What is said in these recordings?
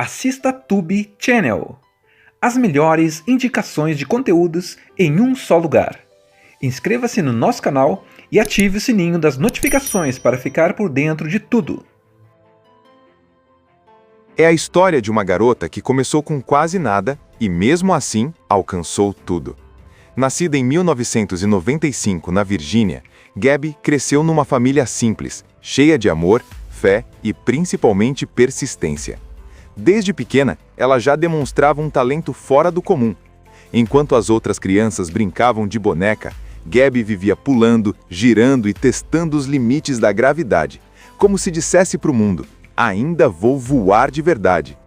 Assista Tube Channel. As melhores indicações de conteúdos em um só lugar. Inscreva-se no nosso canal e ative o sininho das notificações para ficar por dentro de tudo. É a história de uma garota que começou com quase nada e, mesmo assim, alcançou tudo. Nascida em 1995 na Virgínia, Gabby cresceu numa família simples, cheia de amor, fé e principalmente persistência. Desde pequena, ela já demonstrava um talento fora do comum. Enquanto as outras crianças brincavam de boneca, Gabby vivia pulando, girando e testando os limites da gravidade, como se dissesse para o mundo: ainda vou voar de verdade.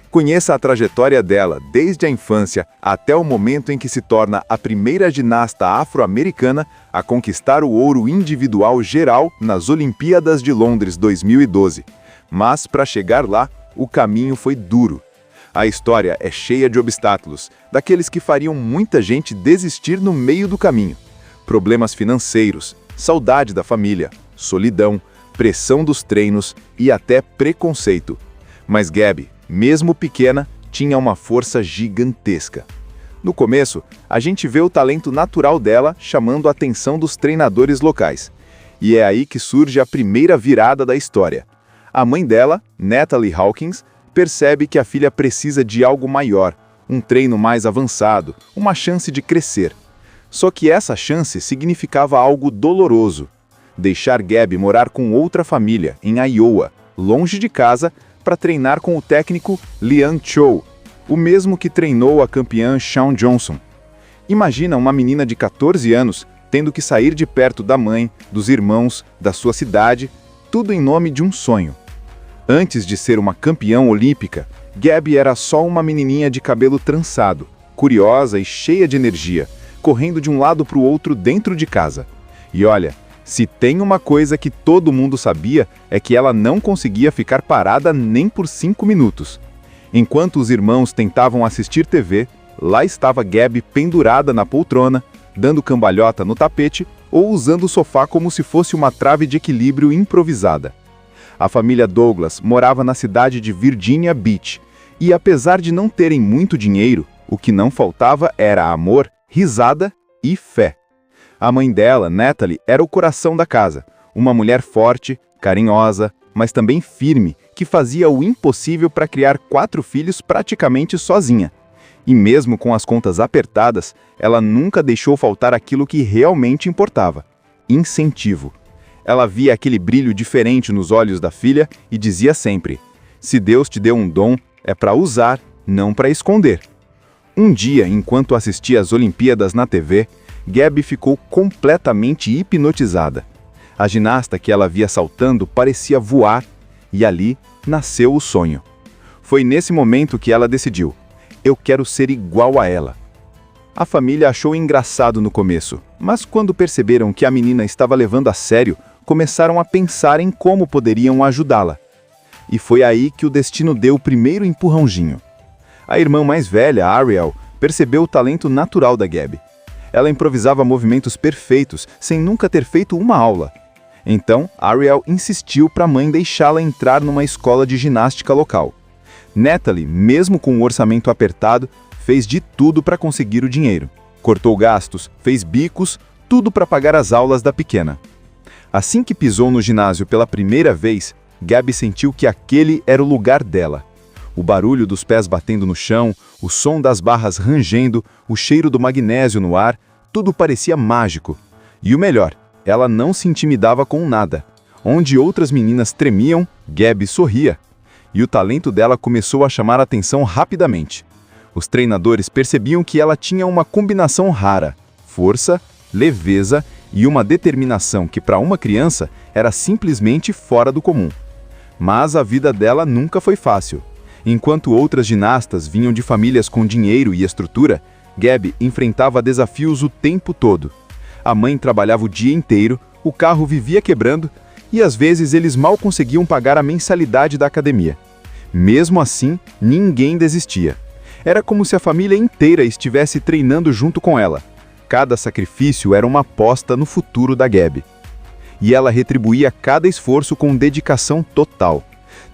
Conheça a trajetória dela desde a infância até o momento em que se torna a primeira ginasta afro-americana a conquistar o ouro individual geral nas Olimpíadas de Londres 2012. Mas, para chegar lá, o caminho foi duro. A história é cheia de obstáculos, daqueles que fariam muita gente desistir no meio do caminho. Problemas financeiros, saudade da família, solidão, pressão dos treinos e até preconceito. Mas Gabby, mesmo pequena, tinha uma força gigantesca. No começo, a gente vê o talento natural dela chamando a atenção dos treinadores locais. E é aí que surge a primeira virada da história. A mãe dela, Natalie Hawkins, percebe que a filha precisa de algo maior, um treino mais avançado, uma chance de crescer. Só que essa chance significava algo doloroso: deixar Gabby morar com outra família, em Iowa, longe de casa, para treinar com o técnico Lian Cho, o mesmo que treinou a campeã Shawn Johnson. Imagina uma menina de 14 anos tendo que sair de perto da mãe, dos irmãos, da sua cidade, tudo em nome de um sonho. Antes de ser uma campeã olímpica, Gabby era só uma menininha de cabelo trançado, curiosa e cheia de energia, correndo de um lado para o outro dentro de casa. E olha, se tem uma coisa que todo mundo sabia, é que ela não conseguia ficar parada nem por 5 minutos. Enquanto os irmãos tentavam assistir TV, lá estava Gabby pendurada na poltrona, dando cambalhota no tapete ou usando o sofá como se fosse uma trave de equilíbrio improvisada. A família Douglas morava na cidade de Virginia Beach, e apesar de não terem muito dinheiro, o que não faltava era amor, risada e fé. A mãe dela, Natalie, era o coração da casa, uma mulher forte, carinhosa, mas também firme, que fazia o impossível para criar 4 filhos praticamente sozinha. E mesmo com as contas apertadas, ela nunca deixou faltar aquilo que realmente importava: incentivo. Ela via aquele brilho diferente nos olhos da filha e dizia sempre: se Deus te deu um dom, é para usar, não para esconder. Um dia, enquanto assistia às Olimpíadas na TV, Gabby ficou completamente hipnotizada. A ginasta que ela via saltando parecia voar, e ali nasceu o sonho. Foi nesse momento que ela decidiu: eu quero ser igual a ela. A família achou engraçado no começo, mas quando perceberam que a menina estava levando a sério, começaram a pensar em como poderiam ajudá-la. E foi aí que o destino deu o primeiro empurrãozinho. A irmã mais velha, Ariel, percebeu o talento natural da Gabby. Ela improvisava movimentos perfeitos, sem nunca ter feito uma aula. Então, Ariel insistiu para a mãe deixá-la entrar numa escola de ginástica local. Natalie, mesmo com o orçamento apertado, fez de tudo para conseguir o dinheiro. Cortou gastos, fez bicos, tudo para pagar as aulas da pequena. Assim que pisou no ginásio pela primeira vez, Gabby sentiu que aquele era o lugar dela. O barulho dos pés batendo no chão, o som das barras rangendo, o cheiro do magnésio no ar, tudo parecia mágico. E o melhor, ela não se intimidava com nada. Onde outras meninas tremiam, Gabby sorria. E o talento dela começou a chamar a atenção rapidamente. Os treinadores percebiam que ela tinha uma combinação rara: força, leveza e uma determinação que para uma criança era simplesmente fora do comum. Mas a vida dela nunca foi fácil. Enquanto outras ginastas vinham de famílias com dinheiro e estrutura, Gabby enfrentava desafios o tempo todo. A mãe trabalhava o dia inteiro, o carro vivia quebrando e às vezes eles mal conseguiam pagar a mensalidade da academia. Mesmo assim, ninguém desistia. Era como se a família inteira estivesse treinando junto com ela. Cada sacrifício era uma aposta no futuro da Gabby. E ela retribuía cada esforço com dedicação total.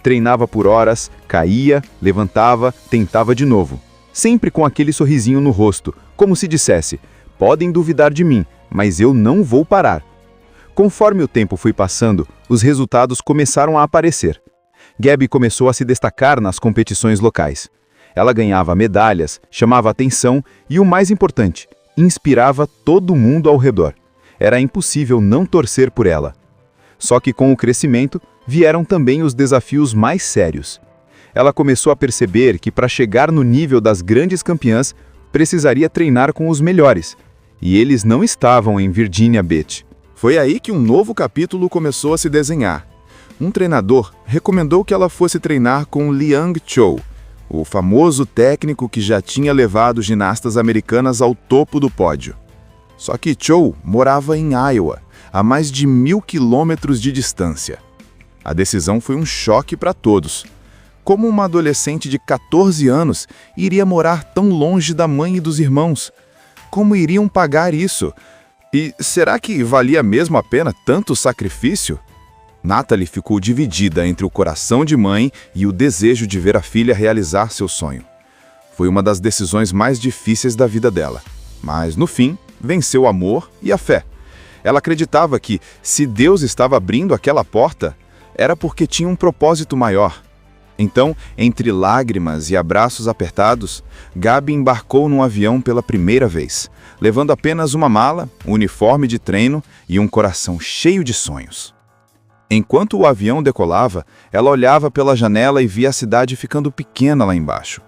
Treinava por horas, caía, levantava, tentava de novo. Sempre com aquele sorrisinho no rosto, como se dissesse: podem duvidar de mim, mas eu não vou parar. Conforme o tempo foi passando, os resultados começaram a aparecer. Gabby começou a se destacar nas competições locais. Ela ganhava medalhas, chamava atenção e, o mais importante, inspirava todo mundo ao redor. Era impossível não torcer por ela. Só que com o crescimento, vieram também os desafios mais sérios. Ela começou a perceber que para chegar no nível das grandes campeãs, precisaria treinar com os melhores. E eles não estavam em Virginia Beach. Foi aí que um novo capítulo começou a se desenhar. Um treinador recomendou que ela fosse treinar com Liang Chou, o famoso técnico que já tinha levado ginastas americanas ao topo do pódio. Só que Chou morava em Iowa, a mais de 1.000 quilômetros de distância. A decisão foi um choque para todos. Como uma adolescente de 14 anos iria morar tão longe da mãe e dos irmãos? Como iriam pagar isso? E será que valia mesmo a pena tanto sacrifício? Natalie ficou dividida entre o coração de mãe e o desejo de ver a filha realizar seu sonho. Foi uma das decisões mais difíceis da vida dela. Mas, no fim, venceu o amor e a fé. Ela acreditava que, se Deus estava abrindo aquela porta, era porque tinha um propósito maior. Então, entre lágrimas e abraços apertados, Gabby embarcou num avião pela primeira vez, levando apenas uma mala, um uniforme de treino e um coração cheio de sonhos. Enquanto o avião decolava, ela olhava pela janela e via a cidade ficando pequena lá embaixo.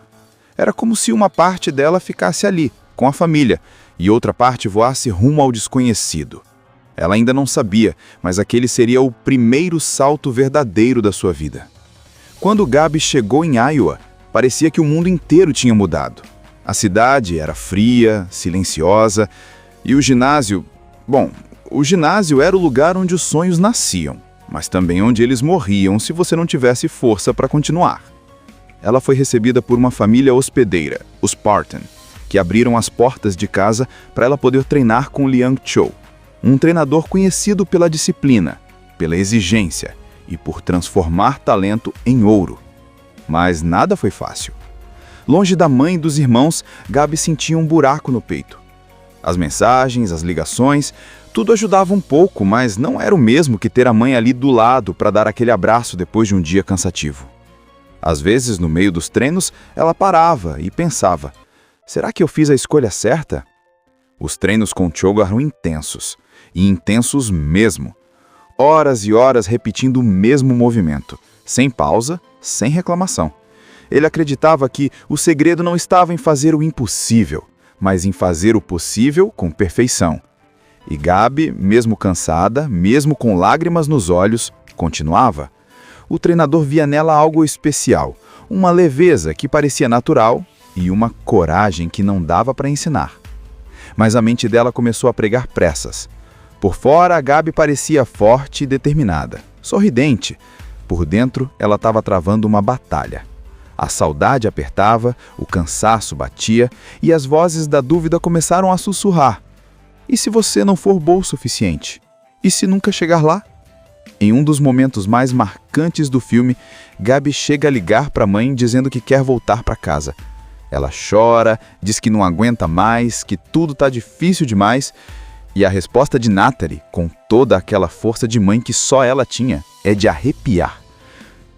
Era como se uma parte dela ficasse ali, com a família, e outra parte voasse rumo ao desconhecido. Ela ainda não sabia, mas aquele seria o primeiro salto verdadeiro da sua vida. Quando Gabby chegou em Iowa, parecia que o mundo inteiro tinha mudado. A cidade era fria, silenciosa, e o ginásio era o lugar onde os sonhos nasciam, mas também onde eles morriam se você não tivesse força para continuar. Ela foi recebida por uma família hospedeira, os Parton, que abriram as portas de casa para ela poder treinar com Liang Chou, um treinador conhecido pela disciplina, pela exigência e por transformar talento em ouro. Mas nada foi fácil. Longe da mãe e dos irmãos, Gabby sentia um buraco no peito. As mensagens, as ligações, tudo ajudava um pouco, mas não era o mesmo que ter a mãe ali do lado para dar aquele abraço depois de um dia cansativo. Às vezes, no meio dos treinos, ela parava e pensava: será que eu fiz a escolha certa? Os treinos com Chou eram intensos, e intensos mesmo. Horas e horas repetindo o mesmo movimento, sem pausa, sem reclamação. Ele acreditava que o segredo não estava em fazer o impossível, mas em fazer o possível com perfeição. E Gabby, mesmo cansada, mesmo com lágrimas nos olhos, continuava. O treinador via nela algo especial, uma leveza que parecia natural e uma coragem que não dava para ensinar. Mas a mente dela começou a pregar pressas. Por fora, a Gabby parecia forte e determinada, sorridente. Por dentro, ela estava travando uma batalha. A saudade apertava, o cansaço batia e as vozes da dúvida começaram a sussurrar. E se você não for boa o suficiente? E se nunca chegar lá? Em um dos momentos mais marcantes do filme, Gabby chega a ligar para a mãe dizendo que quer voltar para casa. Ela chora, diz que não aguenta mais, que tudo está difícil demais. E a resposta de Natalie, com toda aquela força de mãe que só ela tinha, é de arrepiar.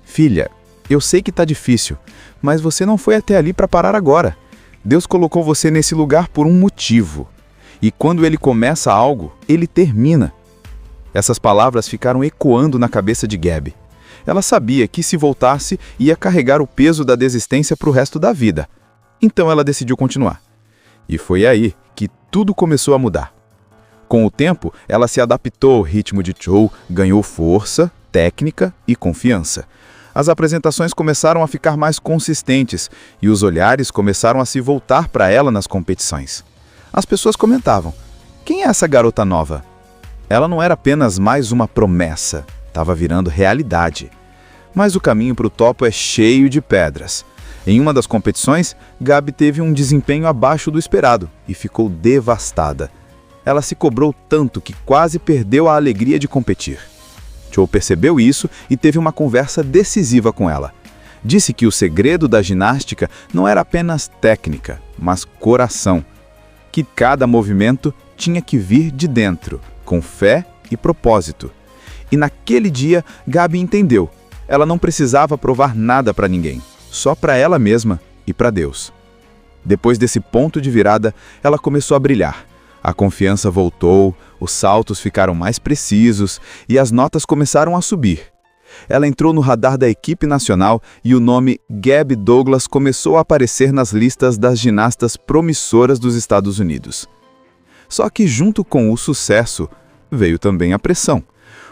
Filha, eu sei que está difícil, mas você não foi até ali para parar agora. Deus colocou você nesse lugar por um motivo. E quando Ele começa algo, Ele termina. Essas palavras ficaram ecoando na cabeça de Gabby. Ela sabia que se voltasse, ia carregar o peso da desistência para o resto da vida. Então ela decidiu continuar. E foi aí que tudo começou a mudar. Com o tempo, ela se adaptou ao ritmo de Chou, ganhou força, técnica e confiança. As apresentações começaram a ficar mais consistentes e os olhares começaram a se voltar para ela nas competições. As pessoas comentavam: quem é essa garota nova? Ela não era apenas mais uma promessa, estava virando realidade. Mas o caminho para o topo é cheio de pedras. Em uma das competições, Gabby teve um desempenho abaixo do esperado e ficou devastada. Ela se cobrou tanto que quase perdeu a alegria de competir. Cho percebeu isso e teve uma conversa decisiva com ela. Disse que o segredo da ginástica não era apenas técnica, mas coração. Que cada movimento tinha que vir de dentro, com fé e propósito. E naquele dia, Gabi entendeu. Ela não precisava provar nada para ninguém, só para ela mesma e para Deus. Depois desse ponto de virada, ela começou a brilhar. A confiança voltou, os saltos ficaram mais precisos e as notas começaram a subir. Ela entrou no radar da equipe nacional e o nome Gabby Douglas começou a aparecer nas listas das ginastas promissoras dos Estados Unidos. Só que junto com o sucesso, veio também a pressão.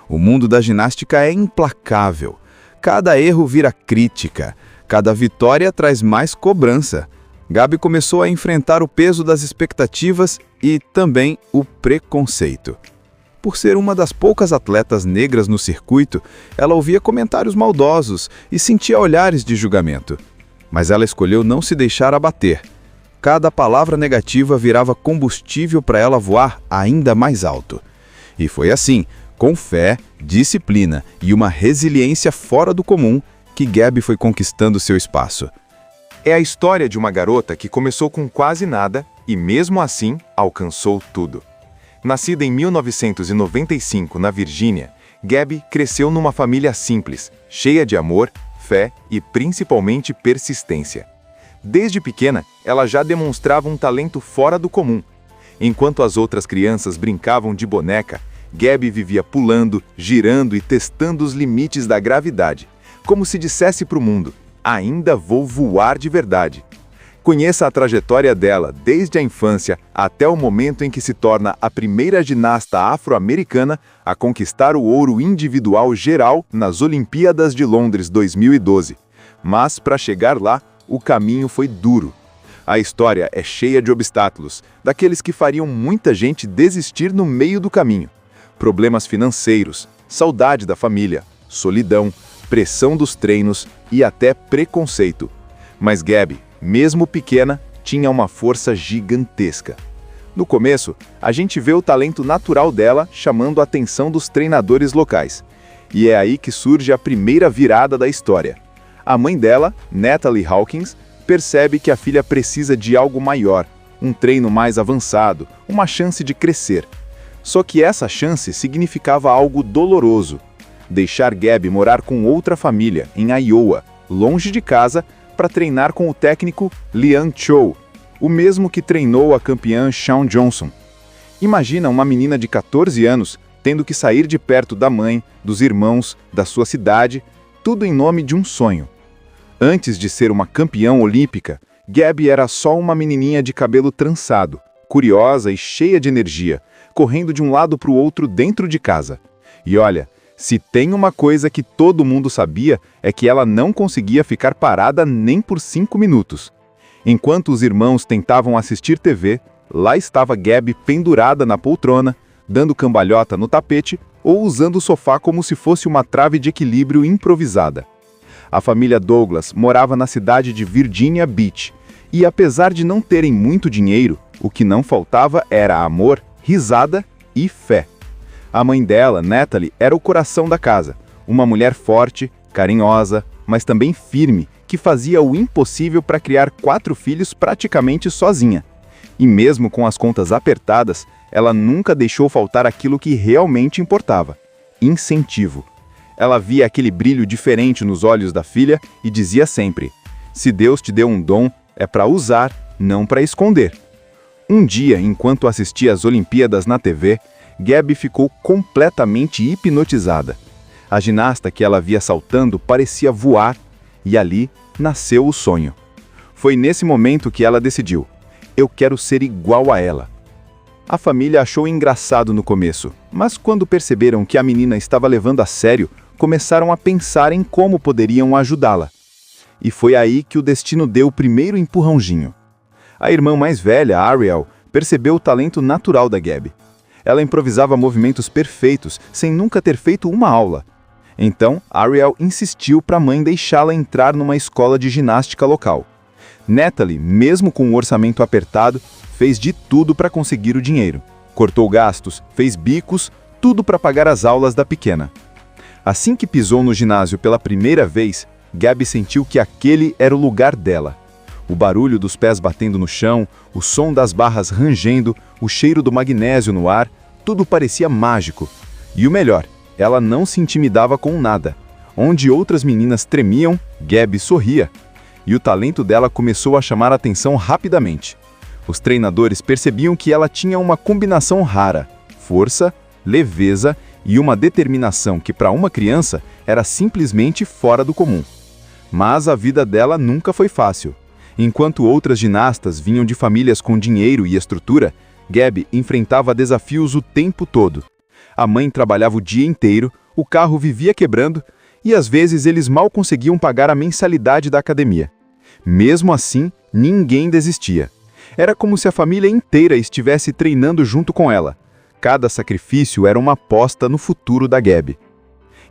O mundo da ginástica é implacável. Cada erro vira crítica, cada vitória traz mais cobrança. Gabi começou a enfrentar o peso das expectativas e também o preconceito. Por ser uma das poucas atletas negras no circuito, ela ouvia comentários maldosos e sentia olhares de julgamento. Mas ela escolheu não se deixar abater. Cada palavra negativa virava combustível para ela voar ainda mais alto. E foi assim, com fé, disciplina e uma resiliência fora do comum, que Gabi foi conquistando seu espaço. É a história de uma garota que começou com quase nada e, mesmo assim, alcançou tudo. Nascida em 1995 na Virgínia, Gabi cresceu numa família simples, cheia de amor, fé e principalmente persistência. Desde pequena, ela já demonstrava um talento fora do comum. Enquanto as outras crianças brincavam de boneca, Gabi vivia pulando, girando e testando os limites da gravidade, como se dissesse para o mundo: ainda vou voar de verdade. Conheça a trajetória dela desde a infância até o momento em que se torna a primeira ginasta afro-americana a conquistar o ouro individual geral nas Olimpíadas de Londres 2012. Mas, para chegar lá, o caminho foi duro. A história é cheia de obstáculos, daqueles que fariam muita gente desistir no meio do caminho. Problemas financeiros, saudade da família, solidão, pressão dos treinos e até preconceito. Mas Gabi, mesmo pequena, tinha uma força gigantesca. No começo, a gente vê o talento natural dela chamando a atenção dos treinadores locais. E é aí que surge a primeira virada da história. A mãe dela, Natalie Hawkins, percebe que a filha precisa de algo maior, um treino mais avançado, uma chance de crescer. Só que essa chance significava algo doloroso: deixar Gabi morar com outra família, em Iowa, longe de casa, para treinar com o técnico Liang Cho, o mesmo que treinou a campeã Shawn Johnson. Imagina uma menina de 14 anos tendo que sair de perto da mãe, dos irmãos, da sua cidade, tudo em nome de um sonho. Antes de ser uma campeã olímpica, Gabi era só uma menininha de cabelo trançado, curiosa e cheia de energia, correndo de um lado para o outro dentro de casa. E olha, se tem uma coisa que todo mundo sabia, é que ela não conseguia ficar parada nem por 5 minutos. Enquanto os irmãos tentavam assistir TV, lá estava Gabi pendurada na poltrona, dando cambalhota no tapete ou usando o sofá como se fosse uma trave de equilíbrio improvisada. A família Douglas morava na cidade de Virginia Beach, e apesar de não terem muito dinheiro, o que não faltava era amor, risada e fé. A mãe dela, Natalie, era o coração da casa, uma mulher forte, carinhosa, mas também firme, que fazia o impossível para criar 4 filhos praticamente sozinha. E mesmo com as contas apertadas, ela nunca deixou faltar aquilo que realmente importava: incentivo. Ela via aquele brilho diferente nos olhos da filha e dizia sempre: se Deus te deu um dom, é para usar, não para esconder. Um dia, enquanto assistia às Olimpíadas na TV, Gabi ficou completamente hipnotizada. A ginasta que ela via saltando parecia voar, e ali nasceu o sonho. Foi nesse momento que ela decidiu: eu quero ser igual a ela. A família achou engraçado no começo, mas quando perceberam que a menina estava levando a sério, começaram a pensar em como poderiam ajudá-la. E foi aí que o destino deu o primeiro empurrãozinho. A irmã mais velha, Ariel, percebeu o talento natural da Gabi. Ela improvisava movimentos perfeitos, sem nunca ter feito uma aula. Então, Ariel insistiu para a mãe deixá-la entrar numa escola de ginástica local. Natalie, mesmo com um orçamento apertado, fez de tudo para conseguir o dinheiro. Cortou gastos, fez bicos, tudo para pagar as aulas da pequena. Assim que pisou no ginásio pela primeira vez, Gabby sentiu que aquele era o lugar dela. O barulho dos pés batendo no chão, o som das barras rangendo, o cheiro do magnésio no ar, tudo parecia mágico. E o melhor, ela não se intimidava com nada. Onde outras meninas tremiam, Gabby sorria. E o talento dela começou a chamar a atenção rapidamente. Os treinadores percebiam que ela tinha uma combinação rara: força, leveza e uma determinação que para uma criança era simplesmente fora do comum. Mas a vida dela nunca foi fácil. Enquanto outras ginastas vinham de famílias com dinheiro e estrutura, Gabby enfrentava desafios o tempo todo. A mãe trabalhava o dia inteiro, o carro vivia quebrando e às vezes eles mal conseguiam pagar a mensalidade da academia. Mesmo assim, ninguém desistia. Era como se a família inteira estivesse treinando junto com ela. Cada sacrifício era uma aposta no futuro da Gabby.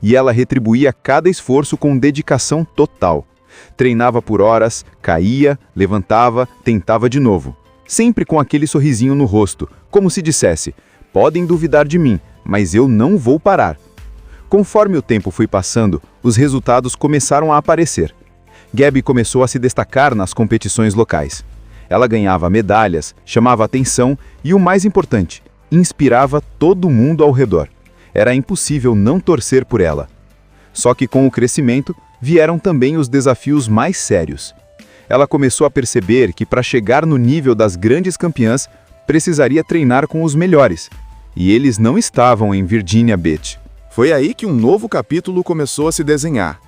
E ela retribuía cada esforço com dedicação total. Treinava por horas, caía, levantava, tentava de novo. Sempre com aquele sorrisinho no rosto, como se dissesse: podem duvidar de mim, mas eu não vou parar. Conforme o tempo foi passando, os resultados começaram a aparecer. Gabby começou a se destacar nas competições locais. Ela ganhava medalhas, chamava atenção e, o mais importante, inspirava todo mundo ao redor. Era impossível não torcer por ela. Só que com o crescimento, vieram também os desafios mais sérios. Ela começou a perceber que para chegar no nível das grandes campeãs, precisaria treinar com os melhores. E eles não estavam em Virginia Beach. Foi aí que um novo capítulo começou a se desenhar.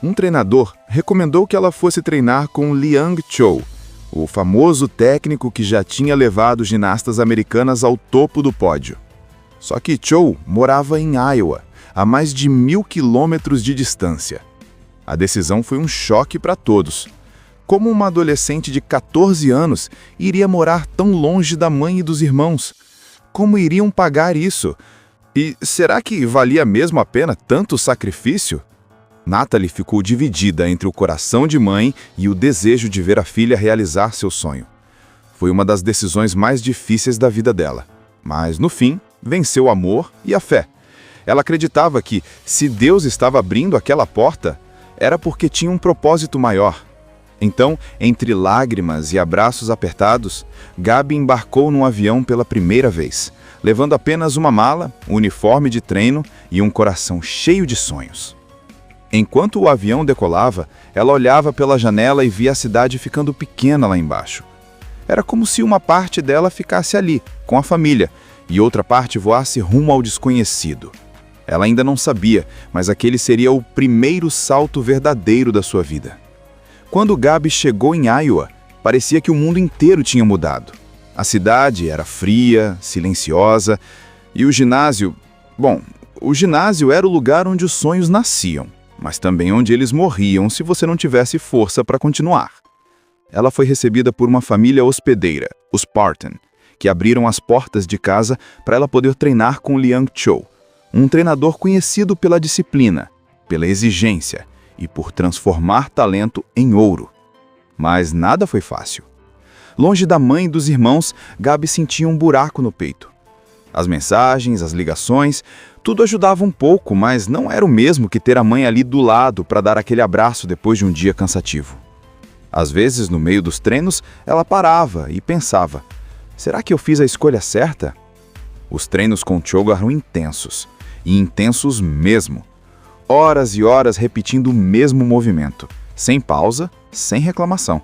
Um treinador recomendou que ela fosse treinar com Liang Cho, o famoso técnico que já tinha levado ginastas americanas ao topo do pódio. Só que Cho morava em Iowa, a mais de 1.000 quilômetros de distância. A decisão foi um choque para todos. Como uma adolescente de 14 anos iria morar tão longe da mãe e dos irmãos? Como iriam pagar isso? E será que valia mesmo a pena tanto sacrifício? Natalie ficou dividida entre o coração de mãe e o desejo de ver a filha realizar seu sonho. Foi uma das decisões mais difíceis da vida dela. Mas, no fim, venceu o amor e a fé. Ela acreditava que, se Deus estava abrindo aquela porta, era porque tinha um propósito maior. Então, entre lágrimas e abraços apertados, Gabby embarcou num avião pela primeira vez, levando apenas uma mala, um uniforme de treino e um coração cheio de sonhos. Enquanto o avião decolava, ela olhava pela janela e via a cidade ficando pequena lá embaixo. Era como se uma parte dela ficasse ali, com a família, e outra parte voasse rumo ao desconhecido. Ela ainda não sabia, mas aquele seria o primeiro salto verdadeiro da sua vida. Quando Gabby chegou em Iowa, parecia que o mundo inteiro tinha mudado. A cidade era fria, silenciosa, e o ginásio... Bom, o ginásio era o lugar onde os sonhos nasciam, mas também onde eles morriam se você não tivesse força para continuar. Ela foi recebida por uma família hospedeira, os Parton, que abriram as portas de casa para ela poder treinar com Liang Cho, um treinador conhecido pela disciplina, pela exigência e por transformar talento em ouro. Mas nada foi fácil. Longe da mãe e dos irmãos, Gabby sentia um buraco no peito. As mensagens, as ligações, tudo ajudava um pouco, mas não era o mesmo que ter a mãe ali do lado para dar aquele abraço depois de um dia cansativo. Às vezes, no meio dos treinos, ela parava e pensava: será que eu fiz a escolha certa? Os treinos com Cho eram intensos, e intensos mesmo. Horas e horas repetindo o mesmo movimento, sem pausa, sem reclamação.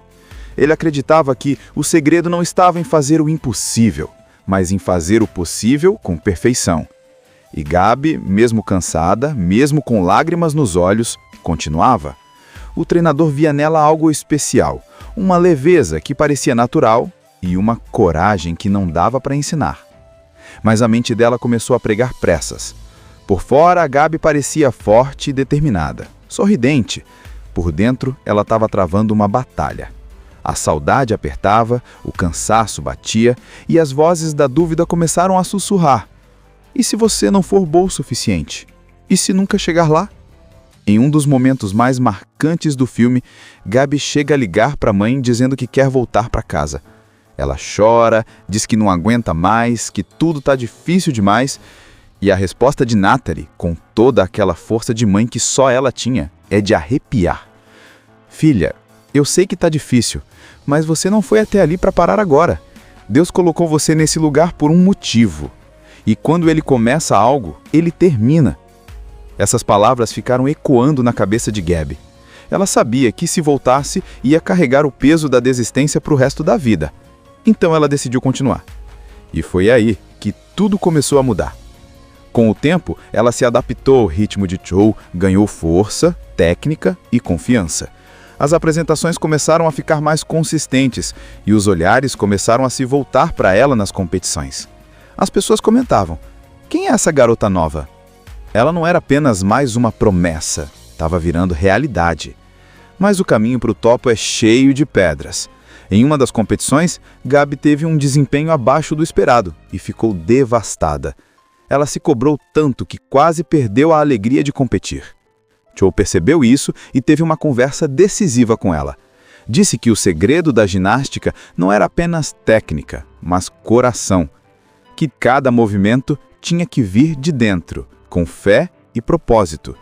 Ele acreditava que o segredo não estava em fazer o impossível, mas em fazer o possível com perfeição. E Gabby, mesmo cansada, mesmo com lágrimas nos olhos, continuava. O treinador via nela algo especial, uma leveza que parecia natural e uma coragem que não dava para ensinar. Mas a mente dela começou a pregar pressas. Por fora, a Gabby parecia forte e determinada, sorridente. Por dentro, ela estava travando uma batalha. A saudade apertava, o cansaço batia e as vozes da dúvida começaram a sussurrar. E se você não for boa o suficiente? E se nunca chegar lá? Em um dos momentos mais marcantes do filme, Gabby chega a ligar para a mãe dizendo que quer voltar para casa. Ela chora, diz que não aguenta mais, que tudo está difícil demais, E a resposta de Natalie, com toda aquela força de mãe que só ela tinha, é de arrepiar. Filha, eu sei que tá difícil, mas você não foi até ali para parar agora. Deus colocou você nesse lugar por um motivo. E quando Ele começa algo, Ele termina. Essas palavras ficaram ecoando na cabeça de Gabi. Ela sabia que se voltasse, ia carregar o peso da desistência para o resto da vida. Então ela decidiu continuar. E foi aí que tudo começou a mudar. Com o tempo, ela se adaptou ao ritmo de Chow, ganhou força, técnica e confiança. As apresentações começaram a ficar mais consistentes e os olhares começaram a se voltar para ela nas competições. As pessoas comentavam: quem é essa garota nova? Ela não era apenas mais uma promessa, estava virando realidade. Mas o caminho para o topo é cheio de pedras. Em uma das competições, Gabi teve um desempenho abaixo do esperado e ficou devastada. Ela se cobrou tanto que quase perdeu a alegria de competir. Chow percebeu isso e teve uma conversa decisiva com ela. Disse que o segredo da ginástica não era apenas técnica, mas coração. Que cada movimento tinha que vir de dentro, com fé e propósito.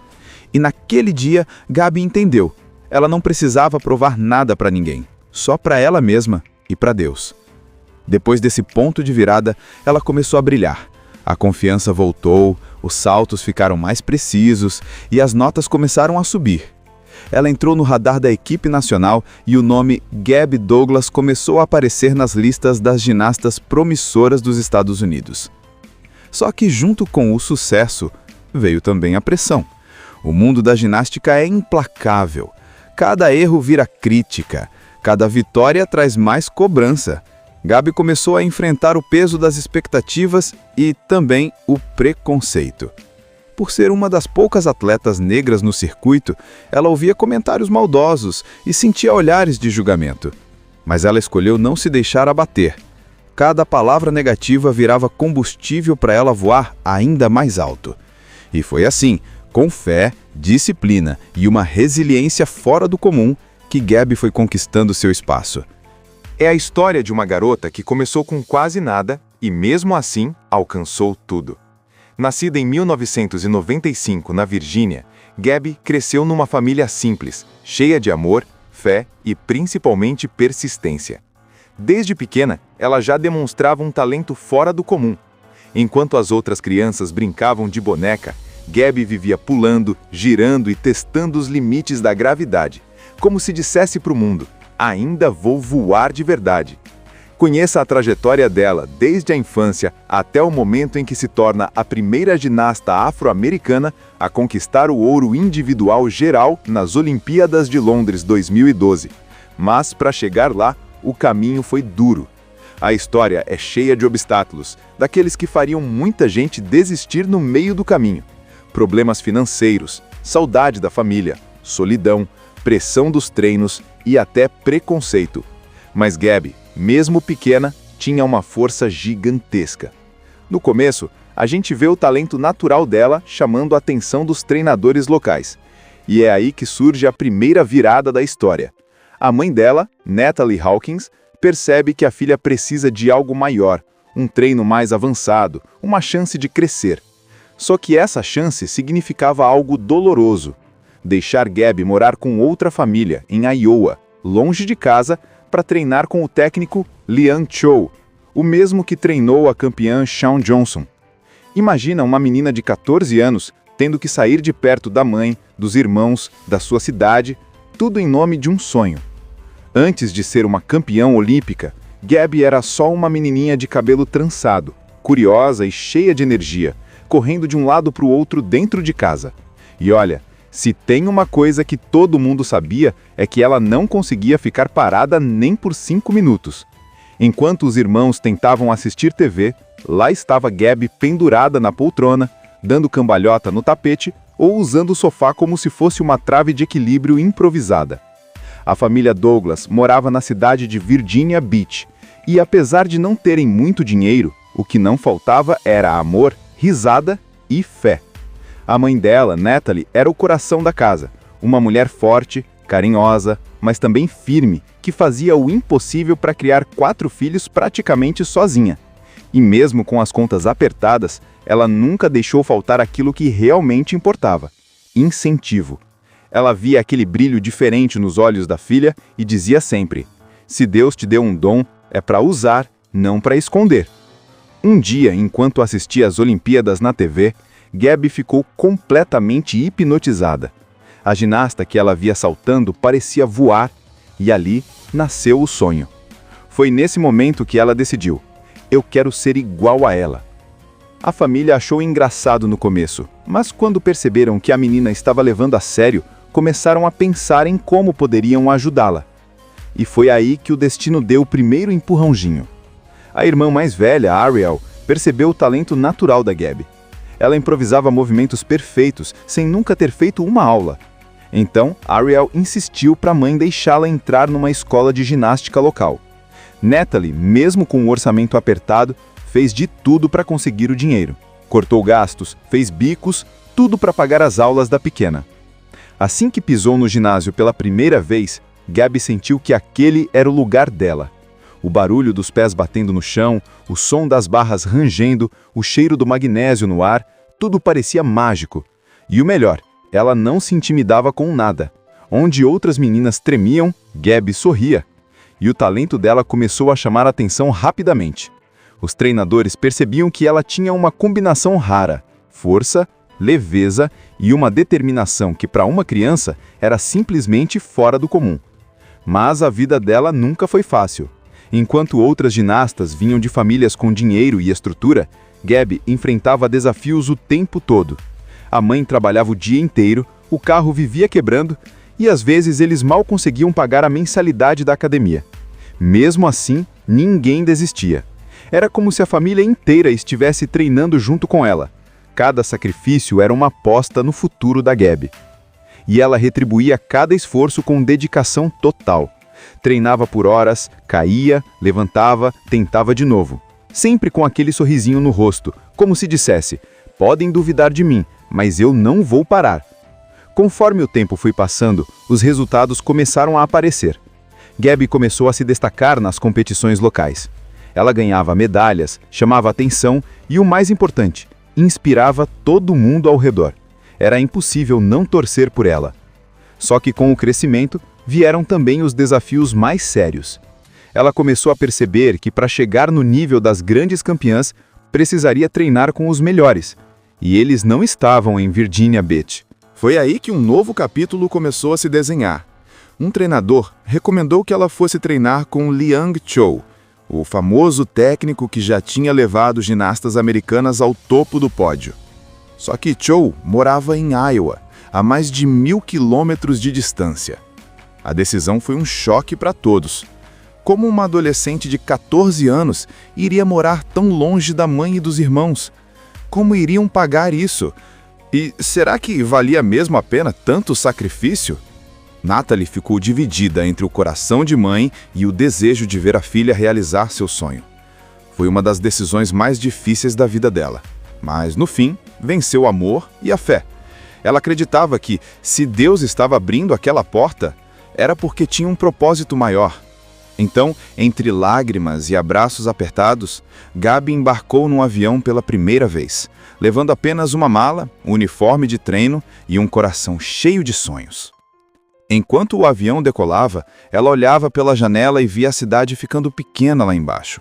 E naquele dia, Gabi entendeu. Ela não precisava provar nada para ninguém, só para ela mesma e para Deus. Depois desse ponto de virada, ela começou a brilhar. A confiança voltou, os saltos ficaram mais precisos e as notas começaram a subir. Ela entrou no radar da equipe nacional e o nome Gabby Douglas começou a aparecer nas listas das ginastas promissoras dos Estados Unidos. Só que junto com o sucesso, veio também a pressão. O mundo da ginástica é implacável. Cada erro vira crítica, cada vitória traz mais cobrança. Gabi começou a enfrentar o peso das expectativas e também o preconceito. Por ser uma das poucas atletas negras no circuito, ela ouvia comentários maldosos e sentia olhares de julgamento. Mas ela escolheu não se deixar abater. Cada palavra negativa virava combustível para ela voar ainda mais alto. E foi assim, com fé, disciplina e uma resiliência fora do comum, que Gabi foi conquistando seu espaço. É a história de uma garota que começou com quase nada e, mesmo assim, alcançou tudo. Nascida em 1995 na Virgínia, Gabi cresceu numa família simples, cheia de amor, fé e principalmente persistência. Desde pequena, ela já demonstrava um talento fora do comum. Enquanto as outras crianças brincavam de boneca, Gabi vivia pulando, girando e testando os limites da gravidade, como se dissesse para o mundo: ainda vou voar de verdade. Conheça a trajetória dela desde a infância até o momento em que se torna a primeira ginasta afro-americana a conquistar o ouro individual geral nas Olimpíadas de Londres 2012. Mas, para chegar lá, o caminho foi duro. A história é cheia de obstáculos, daqueles que fariam muita gente desistir no meio do caminho. Problemas financeiros, saudade da família, solidão, pressão dos treinos e até preconceito. Mas Gabi, mesmo pequena, tinha uma força gigantesca. No começo, a gente vê o talento natural dela chamando a atenção dos treinadores locais. E é aí que surge a primeira virada da história. A mãe dela, Natalie Hawkins, percebe que a filha precisa de algo maior, um treino mais avançado, uma chance de crescer. Só que essa chance significava algo doloroso: deixar Gabi morar com outra família, em Iowa, longe de casa, para treinar com o técnico Liang Chow, o mesmo que treinou a campeã Shawn Johnson. Imagina uma menina de 14 anos tendo que sair de perto da mãe, dos irmãos, da sua cidade, tudo em nome de um sonho. Antes de ser uma campeã olímpica, Gabi era só uma menininha de cabelo trançado, curiosa e cheia de energia, correndo de um lado para o outro dentro de casa. E olha, se tem uma coisa que todo mundo sabia, é que ela não conseguia ficar parada nem por 5 minutos. Enquanto os irmãos tentavam assistir TV, lá estava Gabi pendurada na poltrona, dando cambalhota no tapete ou usando o sofá como se fosse uma trave de equilíbrio improvisada. A família Douglas morava na cidade de Virginia Beach, e apesar de não terem muito dinheiro, o que não faltava era amor, risada e fé. A mãe dela, Natalie, era o coração da casa, uma mulher forte, carinhosa, mas também firme, que fazia o impossível para criar 4 filhos praticamente sozinha. E mesmo com as contas apertadas, ela nunca deixou faltar aquilo que realmente importava: incentivo. Ela via aquele brilho diferente nos olhos da filha e dizia sempre: se Deus te deu um dom, é para usar, não para esconder. Um dia, enquanto assistia às Olimpíadas na TV, Gabby ficou completamente hipnotizada. A ginasta que ela via saltando parecia voar, e ali nasceu o sonho. Foi nesse momento que ela decidiu: eu quero ser igual a ela. A família achou engraçado no começo, mas quando perceberam que a menina estava levando a sério, começaram a pensar em como poderiam ajudá-la. E foi aí que o destino deu o primeiro empurrãozinho. A irmã mais velha, Ariel, percebeu o talento natural da Gabby. Ela improvisava movimentos perfeitos, sem nunca ter feito uma aula. Então, Ariel insistiu para a mãe deixá-la entrar numa escola de ginástica local. Natalie, mesmo com o orçamento apertado, fez de tudo para conseguir o dinheiro. Cortou gastos, fez bicos, tudo para pagar as aulas da pequena. Assim que pisou no ginásio pela primeira vez, Gabby sentiu que aquele era o lugar dela. O barulho dos pés batendo no chão, o som das barras rangendo, o cheiro do magnésio no ar, tudo parecia mágico. E o melhor, ela não se intimidava com nada. Onde outras meninas tremiam, Gabby sorria. E o talento dela começou a chamar a atenção rapidamente. Os treinadores percebiam que ela tinha uma combinação rara: força, leveza e uma determinação que para uma criança era simplesmente fora do comum. Mas a vida dela nunca foi fácil. Enquanto outras ginastas vinham de famílias com dinheiro e estrutura, Gabby enfrentava desafios o tempo todo. A mãe trabalhava o dia inteiro, o carro vivia quebrando e às vezes eles mal conseguiam pagar a mensalidade da academia. Mesmo assim, ninguém desistia. Era como se a família inteira estivesse treinando junto com ela. Cada sacrifício era uma aposta no futuro da Gabby. E ela retribuía cada esforço com dedicação total. Treinava por horas, caía, levantava, tentava de novo. Sempre com aquele sorrisinho no rosto, como se dissesse: podem duvidar de mim, mas eu não vou parar. Conforme o tempo foi passando, os resultados começaram a aparecer. Gabby começou a se destacar nas competições locais. Ela ganhava medalhas, chamava atenção e, o mais importante, inspirava todo mundo ao redor. Era impossível não torcer por ela. Só que com o crescimento, vieram também os desafios mais sérios. Ela começou a perceber que para chegar no nível das grandes campeãs, precisaria treinar com os melhores. E eles não estavam em Virginia Beach. Foi aí que um novo capítulo começou a se desenhar. Um treinador recomendou que ela fosse treinar com Liang Cho, o famoso técnico que já tinha levado ginastas americanas ao topo do pódio. Só que Cho morava em Iowa, a mais de 1.000 quilômetros de distância. A decisão foi um choque para todos. Como uma adolescente de 14 anos iria morar tão longe da mãe e dos irmãos? Como iriam pagar isso? E será que valia mesmo a pena tanto sacrifício? Natalie ficou dividida entre o coração de mãe e o desejo de ver a filha realizar seu sonho. Foi uma das decisões mais difíceis da vida dela. Mas, no fim, venceu o amor e a fé. Ela acreditava que, se Deus estava abrindo aquela porta, era porque tinha um propósito maior. Então, entre lágrimas e abraços apertados, Gabby embarcou num avião pela primeira vez, levando apenas uma mala, um uniforme de treino e um coração cheio de sonhos. Enquanto o avião decolava, ela olhava pela janela e via a cidade ficando pequena lá embaixo.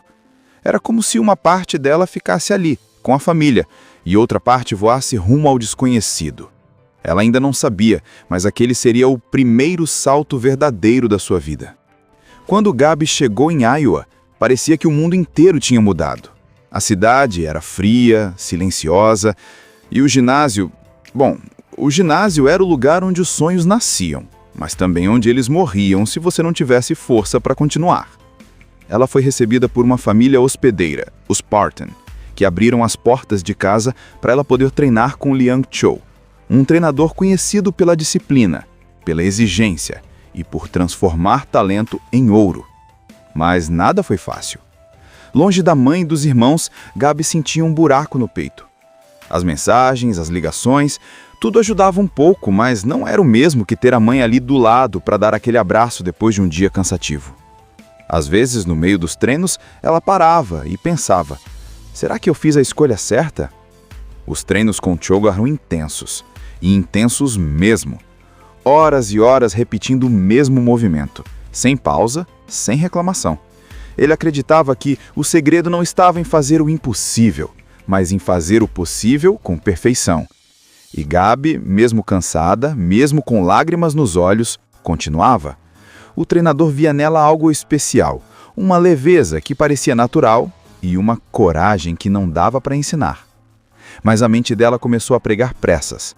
Era como se uma parte dela ficasse ali, com a família, e outra parte voasse rumo ao desconhecido. Ela ainda não sabia, mas aquele seria o primeiro salto verdadeiro da sua vida. Quando Gabby chegou em Iowa, parecia que o mundo inteiro tinha mudado. A cidade era fria, silenciosa, e o ginásio... Bom, o ginásio era o lugar onde os sonhos nasciam, mas também onde eles morriam se você não tivesse força para continuar. Ela foi recebida por uma família hospedeira, os Parton, que abriram as portas de casa para ela poder treinar com Liang Cho, um treinador conhecido pela disciplina, pela exigência e por transformar talento em ouro. Mas nada foi fácil. Longe da mãe e dos irmãos, Gabby sentia um buraco no peito. As mensagens, as ligações, tudo ajudava um pouco, mas não era o mesmo que ter a mãe ali do lado para dar aquele abraço depois de um dia cansativo. Às vezes, no meio dos treinos, ela parava e pensava: Será que eu fiz a escolha certa? Os treinos com Cho eram intensos, e intensos mesmo. Horas e horas repetindo o mesmo movimento, sem pausa, sem reclamação. Ele acreditava que o segredo não estava em fazer o impossível, mas em fazer o possível com perfeição. E Gabi, mesmo cansada, mesmo com lágrimas nos olhos, continuava. O treinador via nela algo especial, uma leveza que parecia natural e uma coragem que não dava para ensinar. Mas a mente dela começou a pregar pressas.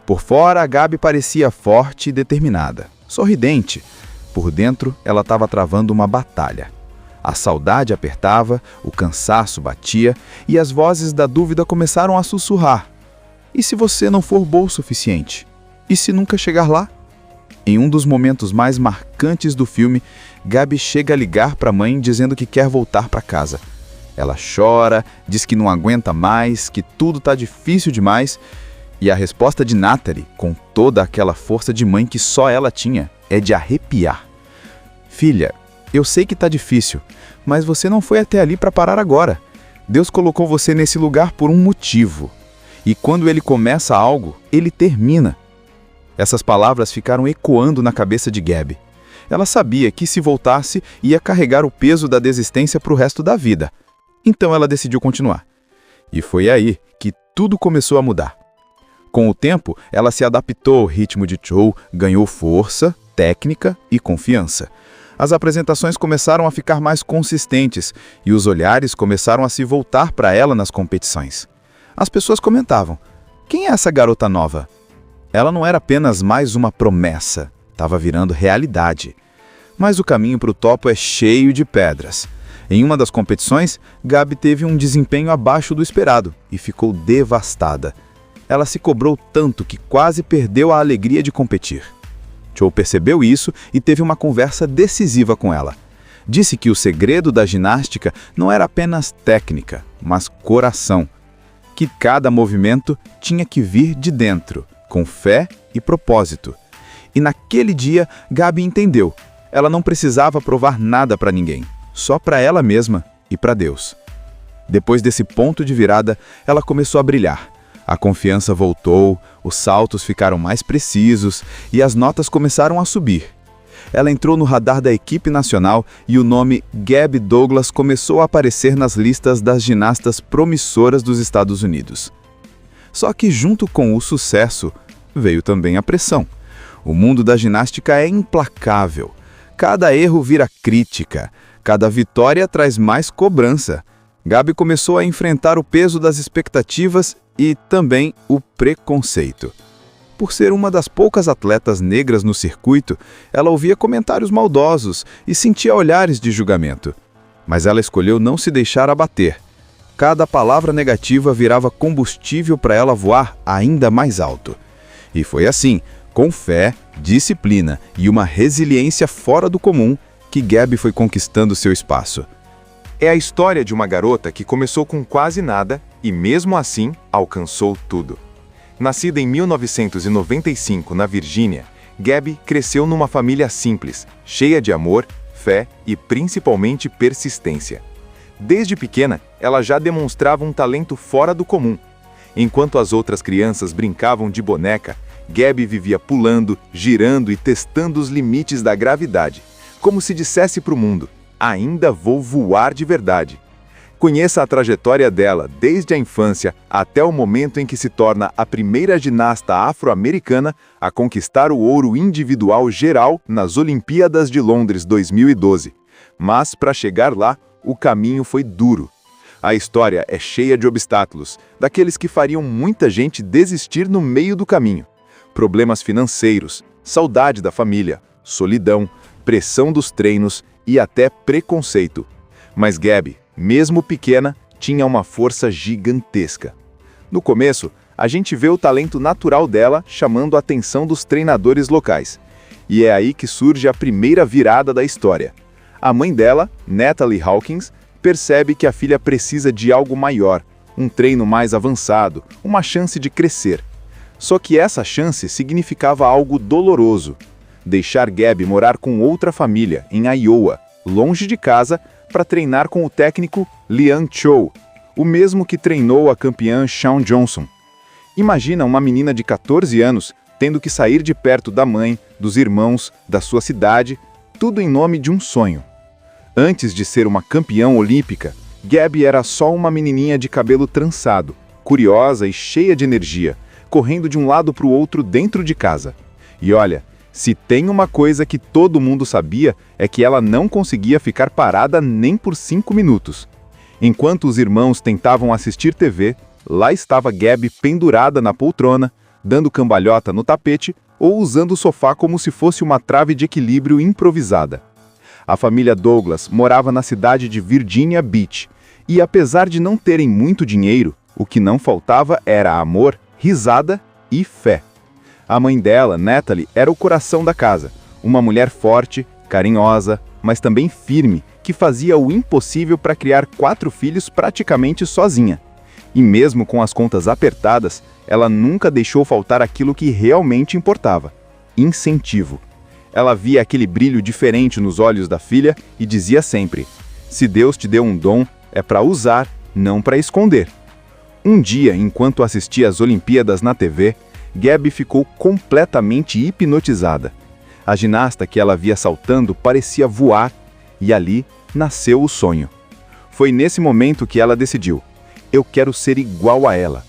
Por fora, a Gabi parecia forte e determinada, sorridente. Por dentro, ela estava travando uma batalha. A saudade apertava, o cansaço batia e as vozes da dúvida começaram a sussurrar. E se você não for boa o suficiente? E se nunca chegar lá? Em um dos momentos mais marcantes do filme, Gabi chega a ligar para a mãe dizendo que quer voltar para casa. Ela chora, diz que não aguenta mais, que tudo está difícil demais. E a resposta de Natalie, com toda aquela força de mãe que só ela tinha, é de arrepiar. Filha, eu sei que está difícil, mas você não foi até ali para parar agora. Deus colocou você nesse lugar por um motivo. E quando Ele começa algo, Ele termina. Essas palavras ficaram ecoando na cabeça de Gabi. Ela sabia que se voltasse, ia carregar o peso da desistência para o resto da vida. Então ela decidiu continuar. E foi aí que tudo começou a mudar. Com o tempo, ela se adaptou ao ritmo de Cho, ganhou força, técnica e confiança. As apresentações começaram a ficar mais consistentes e os olhares começaram a se voltar para ela nas competições. As pessoas comentavam: quem é essa garota nova? Ela não era apenas mais uma promessa, estava virando realidade. Mas o caminho para o topo é cheio de pedras. Em uma das competições, Gabi teve um desempenho abaixo do esperado e ficou devastada. Ela se cobrou tanto que quase perdeu a alegria de competir. Cho percebeu isso e teve uma conversa decisiva com ela. Disse que o segredo da ginástica não era apenas técnica, mas coração. Que cada movimento tinha que vir de dentro, com fé e propósito. E naquele dia, Gabi entendeu. Ela não precisava provar nada para ninguém, só para ela mesma e para Deus. Depois desse ponto de virada, ela começou a brilhar. A confiança voltou, os saltos ficaram mais precisos e as notas começaram a subir. Ela entrou no radar da equipe nacional e o nome Gabi Douglas começou a aparecer nas listas das ginastas promissoras dos Estados Unidos. Só que junto com o sucesso, veio também a pressão. O mundo da ginástica é implacável. Cada erro vira crítica, cada vitória traz mais cobrança. Gabi começou a enfrentar o peso das expectativas e também o preconceito. Por ser uma das poucas atletas negras no circuito, ela ouvia comentários maldosos e sentia olhares de julgamento. Mas ela escolheu não se deixar abater. Cada palavra negativa virava combustível para ela voar ainda mais alto. E foi assim, com fé, disciplina e uma resiliência fora do comum, que Gabi foi conquistando seu espaço. É a história de uma garota que começou com quase nada e, mesmo assim, alcançou tudo. Nascida em 1995 na Virgínia, Gabi cresceu numa família simples, cheia de amor, fé e principalmente persistência. Desde pequena, ela já demonstrava um talento fora do comum. Enquanto as outras crianças brincavam de boneca, Gabi vivia pulando, girando e testando os limites da gravidade, como se dissesse para o mundo: ainda vou voar de verdade. Conheça a trajetória dela desde a infância até o momento em que se torna a primeira ginasta afro-americana a conquistar o ouro individual geral nas Olimpíadas de Londres 2012. Mas, para chegar lá, o caminho foi duro. A história é cheia de obstáculos, daqueles que fariam muita gente desistir no meio do caminho. Problemas financeiros, saudade da família, solidão, pressão dos treinos e até preconceito. Mas Gabi, mesmo pequena, tinha uma força gigantesca. No começo, a gente vê o talento natural dela chamando a atenção dos treinadores locais. E é aí que surge a primeira virada da história. A mãe dela, Natalie Hawkins, percebe que a filha precisa de algo maior, um treino mais avançado, uma chance de crescer. Só que essa chance significava algo doloroso: deixar Gabi morar com outra família, em Iowa, longe de casa, para treinar com o técnico Liang Cho, o mesmo que treinou a campeã Shawn Johnson. Imagina uma menina de 14 anos tendo que sair de perto da mãe, dos irmãos, da sua cidade, tudo em nome de um sonho. Antes de ser uma campeã olímpica, Gabby era só uma menininha de cabelo trançado, curiosa e cheia de energia, correndo de um lado para o outro dentro de casa. E olha, se tem uma coisa que todo mundo sabia, é que ela não conseguia ficar parada nem por 5 minutos. Enquanto os irmãos tentavam assistir TV, lá estava Gabby pendurada na poltrona, dando cambalhota no tapete ou usando o sofá como se fosse uma trave de equilíbrio improvisada. A família Douglas morava na cidade de Virginia Beach, e apesar de não terem muito dinheiro, o que não faltava era amor, risada e fé. A mãe dela, Natalie, era o coração da casa, uma mulher forte, carinhosa, mas também firme, que fazia o impossível para criar 4 filhos praticamente sozinha. E mesmo com as contas apertadas, ela nunca deixou faltar aquilo que realmente importava: incentivo. Ela via aquele brilho diferente nos olhos da filha e dizia sempre: se Deus te deu um dom, é para usar, não para esconder. Um dia, enquanto assistia às Olimpíadas na TV, Gabby ficou completamente hipnotizada. A ginasta que ela via saltando parecia voar, e ali nasceu o sonho. Foi nesse momento que ela decidiu: eu quero ser igual a ela.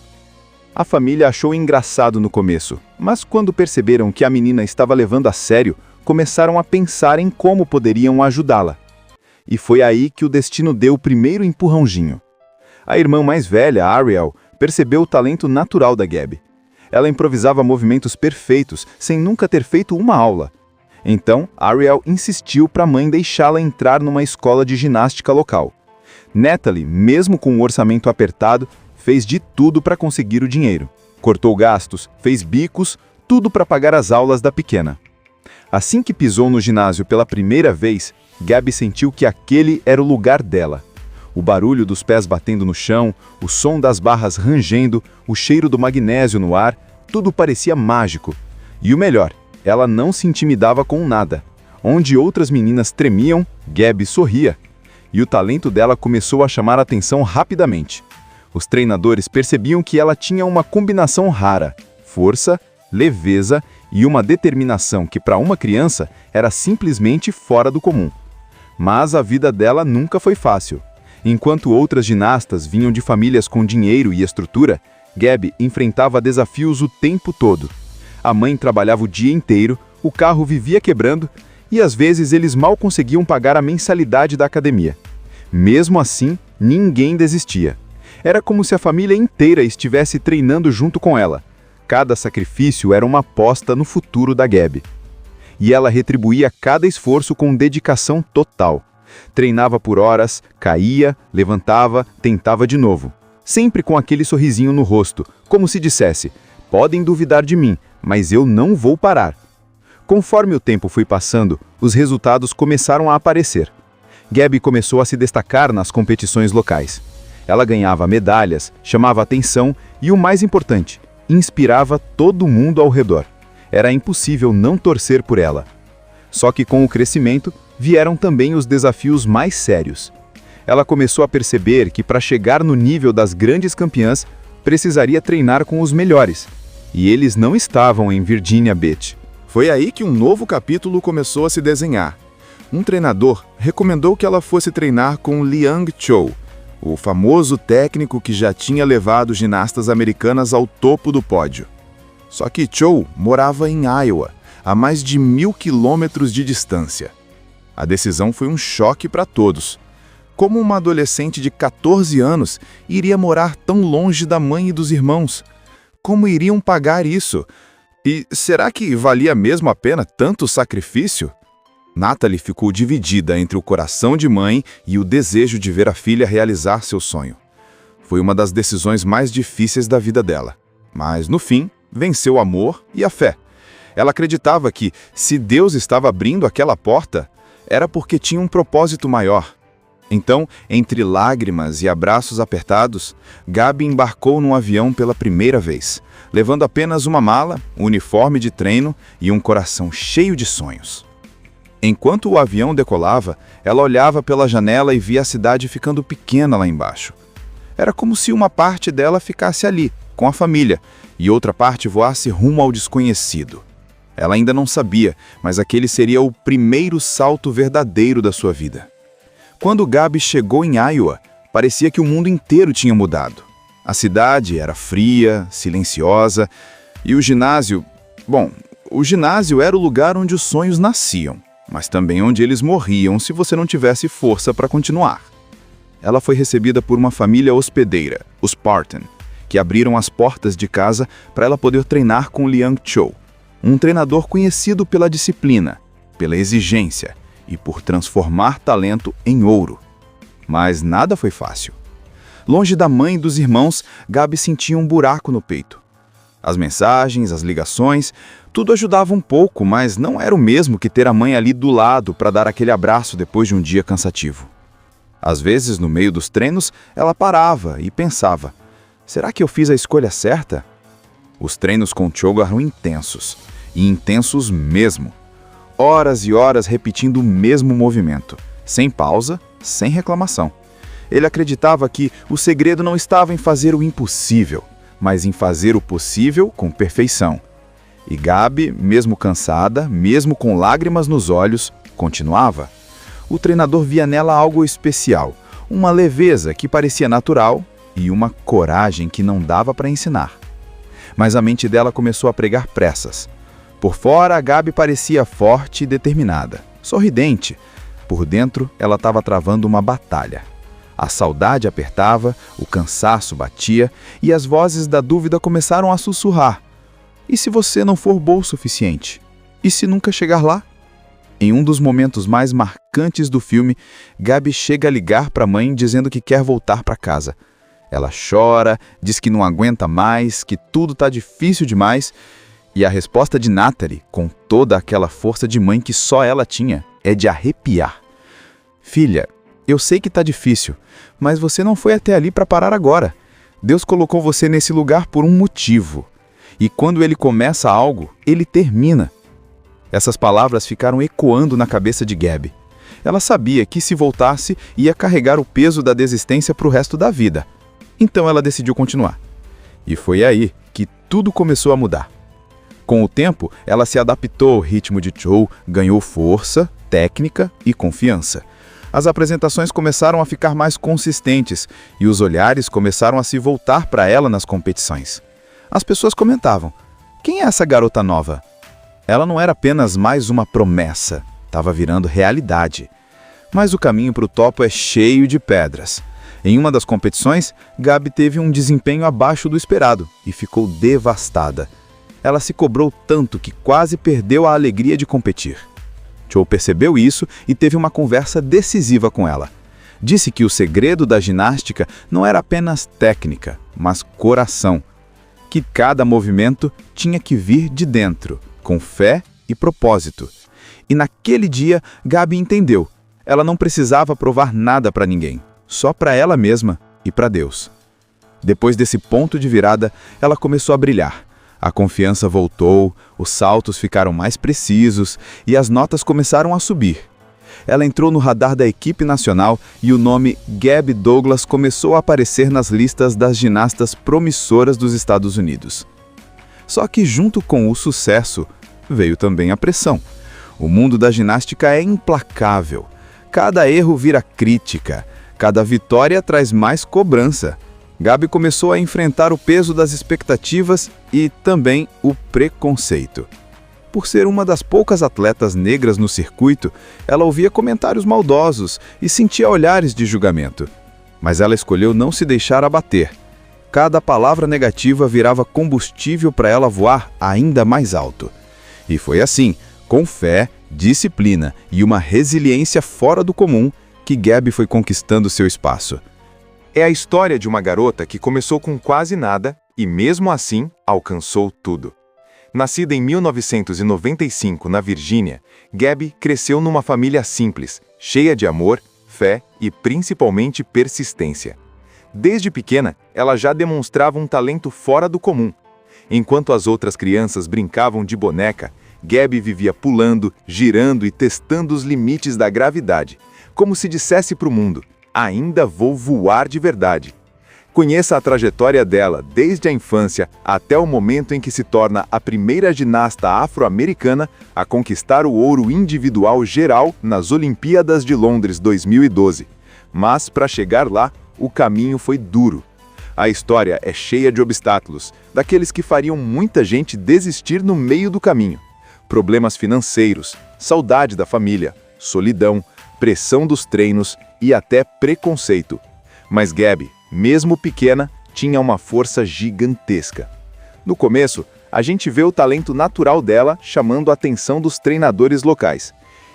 A família achou engraçado no começo, mas quando perceberam que a menina estava levando a sério, começaram a pensar em como poderiam ajudá-la. E foi aí que o destino deu o primeiro empurrãozinho. A irmã mais velha, Ariel, percebeu o talento natural da Gabby. Ela improvisava movimentos perfeitos, sem nunca ter feito uma aula. Então, Ariel insistiu para a mãe deixá-la entrar numa escola de ginástica local. Natalie, mesmo com o orçamento apertado, fez de tudo para conseguir o dinheiro. Cortou gastos, fez bicos, tudo para pagar as aulas da pequena. Assim que pisou no ginásio pela primeira vez, Gabby sentiu que aquele era o lugar dela. O barulho dos pés batendo no chão, o som das barras rangendo, o cheiro do magnésio no ar, tudo parecia mágico. E o melhor, ela não se intimidava com nada. Onde outras meninas tremiam, Gabby sorria. E o talento dela começou a chamar a atenção rapidamente. Os treinadores percebiam que ela tinha uma combinação rara: força, leveza e uma determinação que para uma criança era simplesmente fora do comum. Mas a vida dela nunca foi fácil. Enquanto outras ginastas vinham de famílias com dinheiro e estrutura, Gabby enfrentava desafios o tempo todo. A mãe trabalhava o dia inteiro, o carro vivia quebrando e às vezes eles mal conseguiam pagar a mensalidade da academia. Mesmo assim, ninguém desistia. Era como se a família inteira estivesse treinando junto com ela. Cada sacrifício era uma aposta no futuro da Gabby. E ela retribuía cada esforço com dedicação total. Treinava por horas, caía, levantava, tentava de novo. Sempre com aquele sorrisinho no rosto, como se dissesse: podem duvidar de mim, mas eu não vou parar. Conforme o tempo foi passando, os resultados começaram a aparecer. Gabby começou a se destacar nas competições locais. Ela ganhava medalhas, chamava atenção e, o mais importante, inspirava todo mundo ao redor. Era impossível não torcer por ela. Só que com o crescimento, vieram também os desafios mais sérios. Ela começou a perceber que para chegar no nível das grandes campeãs, precisaria treinar com os melhores. E eles não estavam em Virginia Beach. Foi aí que um novo capítulo começou a se desenhar. Um treinador recomendou que ela fosse treinar com Liang Cho, o famoso técnico que já tinha levado ginastas americanas ao topo do pódio. Só que Cho morava em Iowa, a mais de 1.000 quilômetros de distância. A decisão foi um choque para todos. Como uma adolescente de 14 anos iria morar tão longe da mãe e dos irmãos? Como iriam pagar isso? E será que valia mesmo a pena tanto sacrifício? Natalie ficou dividida entre o coração de mãe e o desejo de ver a filha realizar seu sonho. Foi uma das decisões mais difíceis da vida dela. Mas, no fim, venceu o amor e a fé. Ela acreditava que, se Deus estava abrindo aquela porta, era porque tinha um propósito maior. Então, entre lágrimas e abraços apertados, Gabby embarcou num avião pela primeira vez, levando apenas uma mala, um uniforme de treino e um coração cheio de sonhos. Enquanto o avião decolava, ela olhava pela janela e via a cidade ficando pequena lá embaixo. Era como se uma parte dela ficasse ali, com a família, e outra parte voasse rumo ao desconhecido. Ela ainda não sabia, mas aquele seria o primeiro salto verdadeiro da sua vida. Quando Gabi chegou em Iowa, parecia que o mundo inteiro tinha mudado. A cidade era fria, silenciosa, e o ginásio... Bom, o ginásio era o lugar onde os sonhos nasciam, mas também onde eles morriam se você não tivesse força para continuar. Ela foi recebida por uma família hospedeira, os Parton, que abriram as portas de casa para ela poder treinar com Liang Cho, um treinador conhecido pela disciplina, pela exigência e por transformar talento em ouro. Mas nada foi fácil. Longe da mãe e dos irmãos, Gabi sentia um buraco no peito. As mensagens, as ligações, tudo ajudava um pouco, mas não era o mesmo que ter a mãe ali do lado para dar aquele abraço depois de um dia cansativo. Às vezes, no meio dos treinos, ela parava e pensava: será que eu fiz a escolha certa? Os treinos com Cho eram intensos, e intensos mesmo. Horas e horas repetindo o mesmo movimento, sem pausa, sem reclamação. Ele acreditava que o segredo não estava em fazer o impossível, mas em fazer o possível com perfeição. E Gabi, mesmo cansada, mesmo com lágrimas nos olhos, continuava. O treinador via nela algo especial, uma leveza que parecia natural e uma coragem que não dava para ensinar. Mas a mente dela começou a pregar pressas. Por fora, a Gabi parecia forte e determinada, sorridente. Por dentro, ela estava travando uma batalha. A saudade apertava, o cansaço batia e as vozes da dúvida começaram a sussurrar. E se você não for bom o suficiente? E se nunca chegar lá? Em um dos momentos mais marcantes do filme, Gabi chega a ligar para a mãe dizendo que quer voltar para casa. Ela chora, diz que não aguenta mais, que tudo está difícil demais. E a resposta de Natalie, com toda aquela força de mãe que só ela tinha, é de arrepiar. Filha, eu sei que está difícil, mas você não foi até ali para parar agora. Deus colocou você nesse lugar por um motivo. E quando Ele começa algo, Ele termina. Essas palavras ficaram ecoando na cabeça de Gabi. Ela sabia que se voltasse, ia carregar o peso da desistência para o resto da vida. Então ela decidiu continuar. E foi aí que tudo começou a mudar. Com o tempo, ela se adaptou ao ritmo de Cho, ganhou força, técnica e confiança. As apresentações começaram a ficar mais consistentes e os olhares começaram a se voltar para ela nas competições. As pessoas comentavam: quem é essa garota nova? Ela não era apenas mais uma promessa, estava virando realidade. Mas o caminho para o topo é cheio de pedras. Em uma das competições, Gabi teve um desempenho abaixo do esperado e ficou devastada. Ela se cobrou tanto que quase perdeu a alegria de competir. Cho percebeu isso e teve uma conversa decisiva com ela. Disse que o segredo da ginástica não era apenas técnica, mas coração. Que cada movimento tinha que vir de dentro, com fé e propósito. E naquele dia, Gabi entendeu. Ela não precisava provar nada para ninguém, só para ela mesma e para Deus. Depois desse ponto de virada, ela começou a brilhar. A confiança voltou, os saltos ficaram mais precisos e as notas começaram a subir. Ela entrou no radar da equipe nacional e o nome Gabi Douglas começou a aparecer nas listas das ginastas promissoras dos Estados Unidos. Só que junto com o sucesso, veio também a pressão. O mundo da ginástica é implacável. Cada erro vira crítica, cada vitória traz mais cobrança. Gabi começou a enfrentar o peso das expectativas e também o preconceito. Por ser uma das poucas atletas negras no circuito, ela ouvia comentários maldosos e sentia olhares de julgamento. Mas ela escolheu não se deixar abater. Cada palavra negativa virava combustível para ela voar ainda mais alto. E foi assim, com fé, disciplina e uma resiliência fora do comum, que Gabi foi conquistando seu espaço. É a história de uma garota que começou com quase nada e, mesmo assim, alcançou tudo. Nascida em 1995 na Virgínia, Gabi cresceu numa família simples, cheia de amor, fé e principalmente persistência. Desde pequena, ela já demonstrava um talento fora do comum. Enquanto as outras crianças brincavam de boneca, Gabi vivia pulando, girando e testando os limites da gravidade, como se dissesse para o mundo: ainda vou voar de verdade. Conheça a trajetória dela desde a infância até o momento em que se torna a primeira ginasta afro-americana a conquistar o ouro individual geral nas Olimpíadas de Londres 2012. Mas, para chegar lá, o caminho foi duro. A história é cheia de obstáculos, daqueles que fariam muita gente desistir no meio do caminho. Problemas financeiros, saudade da família, solidão, pressão dos treinos e até preconceito. Mas Gabby, mesmo pequena, tinha uma força gigantesca. No começo, a gente vê o talento natural dela chamando a atenção dos treinadores locais.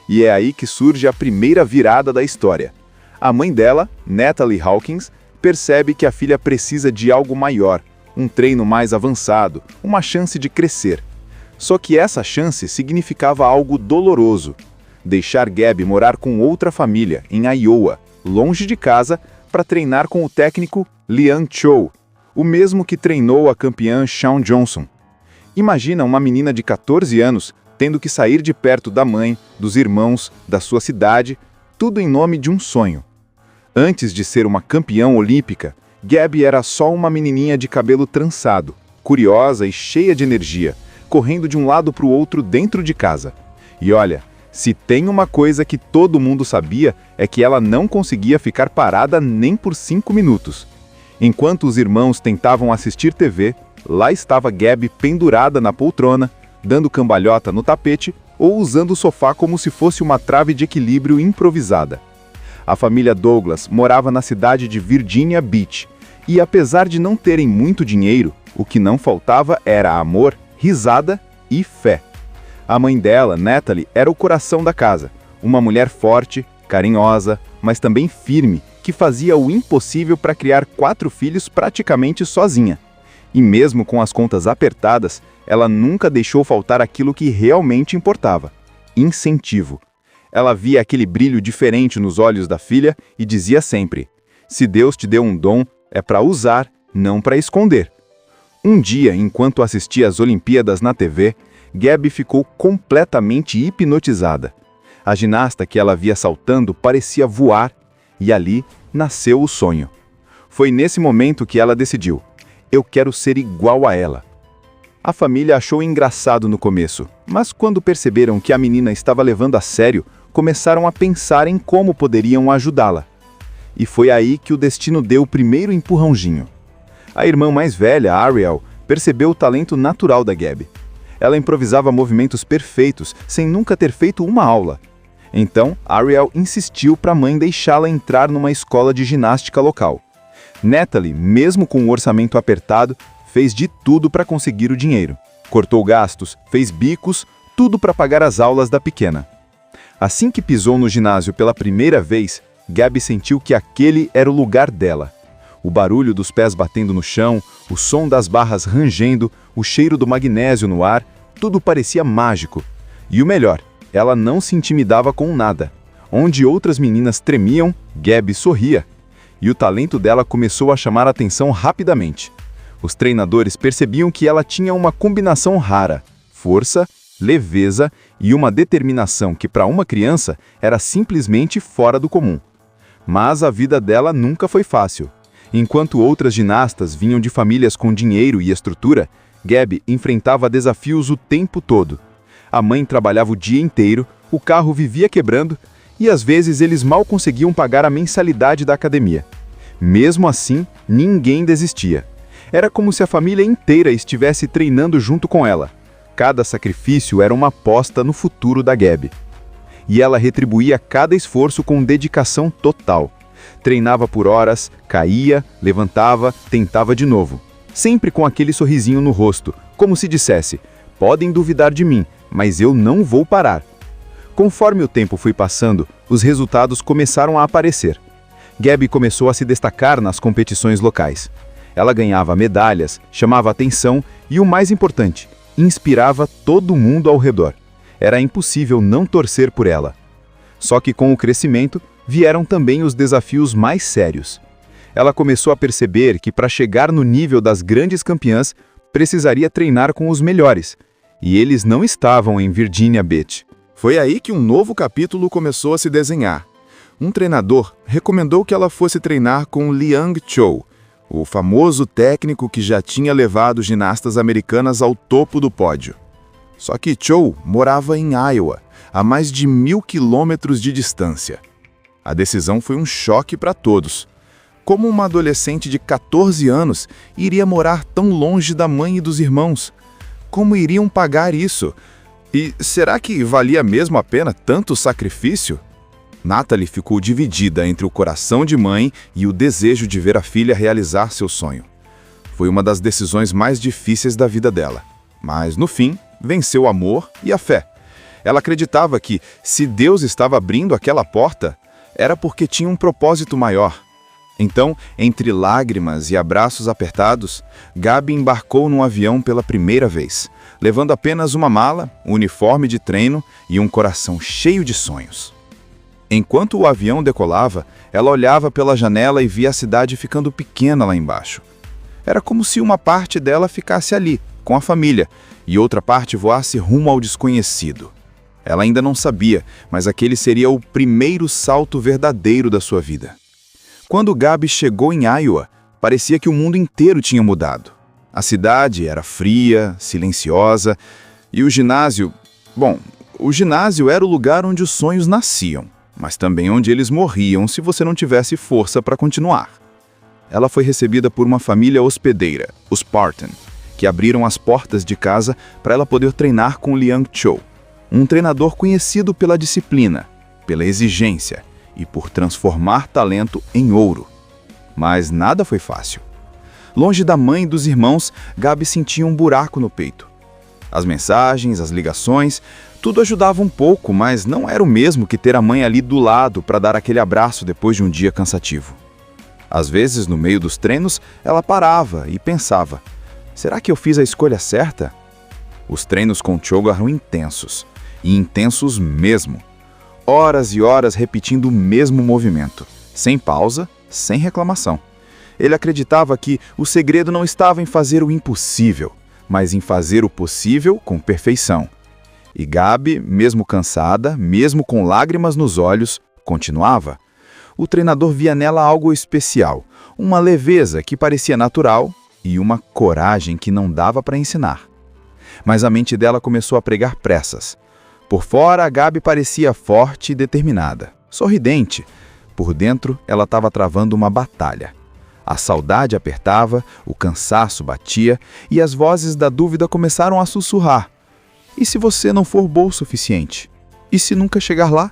E é aí que surge a primeira virada da história. A mãe dela, Natalie Hawkins, percebe que a filha precisa de algo maior, um treino mais avançado, uma chance de crescer. Só que essa chance significava algo doloroso. Deixar Gabby morar com outra família, em Iowa, longe de casa, para treinar com o técnico Liang Cho, o mesmo que treinou a campeã Shawn Johnson. Imagina uma menina de 14 anos tendo que sair de perto da mãe, dos irmãos, da sua cidade, tudo em nome de um sonho. Antes de ser uma campeã olímpica, Gabby era só uma menininha de cabelo trançado, curiosa e cheia de energia, correndo de um lado para o outro dentro de casa. E olha, se tem uma coisa que todo mundo sabia, é que ela não conseguia ficar parada nem por 5 minutos. Enquanto os irmãos tentavam assistir TV, lá estava Gabby pendurada na poltrona, dando cambalhota no tapete ou usando o sofá como se fosse uma trave de equilíbrio improvisada. A família Douglas morava na cidade de Virginia Beach, e apesar de não terem muito dinheiro, o que não faltava era amor, risada e fé. A mãe dela, Natalie, era o coração da casa, uma mulher forte, carinhosa, mas também firme, que fazia o impossível para criar 4 filhos praticamente sozinha. E mesmo com as contas apertadas, ela nunca deixou faltar aquilo que realmente importava: incentivo. Ela via aquele brilho diferente nos olhos da filha e dizia sempre: se Deus te deu um dom, é para usar, não para esconder. Um dia, enquanto assistia às Olimpíadas na TV, Gabby ficou completamente hipnotizada. A ginasta que ela via saltando parecia voar, e ali nasceu o sonho. Foi nesse momento que ela decidiu: eu quero ser igual a ela. A família achou engraçado no começo, mas quando perceberam que a menina estava levando a sério, começaram a pensar em como poderiam ajudá-la. E foi aí que o destino deu o primeiro empurrãozinho. A irmã mais velha, Ariel, percebeu o talento natural da Gabby. Ela improvisava movimentos perfeitos, sem nunca ter feito uma aula. Então, Ariel insistiu para a mãe deixá-la entrar numa escola de ginástica local. Natalie, mesmo com o orçamento apertado, fez de tudo para conseguir o dinheiro. Cortou gastos, fez bicos, tudo para pagar as aulas da pequena. Assim que pisou no ginásio pela primeira vez, Gabby sentiu que aquele era o lugar dela. O barulho dos pés batendo no chão, o som das barras rangendo, o cheiro do magnésio no ar, tudo parecia mágico. E o melhor, ela não se intimidava com nada. Onde outras meninas tremiam, Gabby sorria. E o talento dela começou a chamar a atenção rapidamente. Os treinadores percebiam que ela tinha uma combinação rara: força, leveza e uma determinação que para uma criança era simplesmente fora do comum. Mas a vida dela nunca foi fácil. Enquanto outras ginastas vinham de famílias com dinheiro e estrutura, Gabby enfrentava desafios o tempo todo. A mãe trabalhava o dia inteiro, o carro vivia quebrando e às vezes eles mal conseguiam pagar a mensalidade da academia. Mesmo assim, ninguém desistia. Era como se a família inteira estivesse treinando junto com ela. Cada sacrifício era uma aposta no futuro da Gabby. E ela retribuía cada esforço com dedicação total. Treinava por horas, caía, levantava, tentava de novo. Sempre com aquele sorrisinho no rosto, como se dissesse: podem duvidar de mim, mas eu não vou parar. Conforme o tempo foi passando, os resultados começaram a aparecer. Gabby começou a se destacar nas competições locais. Ela ganhava medalhas, chamava atenção e, o mais importante, inspirava todo mundo ao redor. Era impossível não torcer por ela. Só que com o crescimento, vieram também os desafios mais sérios. Ela começou a perceber que para chegar no nível das grandes campeãs, precisaria treinar com os melhores. E eles não estavam em Virginia Beach. Foi aí que um novo capítulo começou a se desenhar. Um treinador recomendou que ela fosse treinar com Liang Cho, o famoso técnico que já tinha levado ginastas americanas ao topo do pódio. Só que Cho morava em Iowa, a mais de 1.000 quilômetros de distância. A decisão foi um choque para todos. Como uma adolescente de 14 anos iria morar tão longe da mãe e dos irmãos? Como iriam pagar isso? E será que valia mesmo a pena tanto sacrifício? Natalie ficou dividida entre o coração de mãe e o desejo de ver a filha realizar seu sonho. Foi uma das decisões mais difíceis da vida dela. Mas, no fim, venceu o amor e a fé. Ela acreditava que, se Deus estava abrindo aquela porta, era porque tinha um propósito maior. Então, entre lágrimas e abraços apertados, Gabi embarcou num avião pela primeira vez, levando apenas uma mala, um uniforme de treino e um coração cheio de sonhos. Enquanto o avião decolava, ela olhava pela janela e via a cidade ficando pequena lá embaixo. Era como se uma parte dela ficasse ali, com a família, e outra parte voasse rumo ao desconhecido. Ela ainda não sabia, mas aquele seria o primeiro salto verdadeiro da sua vida. Quando Gabi chegou em Iowa, parecia que o mundo inteiro tinha mudado. A cidade era fria, silenciosa, e o ginásio... Bom, o ginásio era o lugar onde os sonhos nasciam, mas também onde eles morriam se você não tivesse força para continuar. Ela foi recebida por uma família hospedeira, os Parton, que abriram as portas de casa para ela poder treinar com Liang Cho, um treinador conhecido pela disciplina, pela exigência e por transformar talento em ouro. Mas nada foi fácil. Longe da mãe e dos irmãos, Gabi sentia um buraco no peito. As mensagens, as ligações, tudo ajudava um pouco, mas não era o mesmo que ter a mãe ali do lado para dar aquele abraço depois de um dia cansativo. Às vezes, no meio dos treinos, ela parava e pensava: será que eu fiz a escolha certa? Os treinos com Cho eram intensos, e intensos mesmo. Horas e horas repetindo o mesmo movimento, sem pausa, sem reclamação. Ele acreditava que o segredo não estava em fazer o impossível, mas em fazer o possível com perfeição. E Gabi, mesmo cansada, mesmo com lágrimas nos olhos, continuava. O treinador via nela algo especial, uma leveza que parecia natural e uma coragem que não dava para ensinar. Mas a mente dela começou a pregar pressas. Por fora, a Gabi parecia forte e determinada, sorridente. Por dentro, ela estava travando uma batalha. A saudade apertava, o cansaço batia e as vozes da dúvida começaram a sussurrar. E se você não for boa o suficiente? E se nunca chegar lá?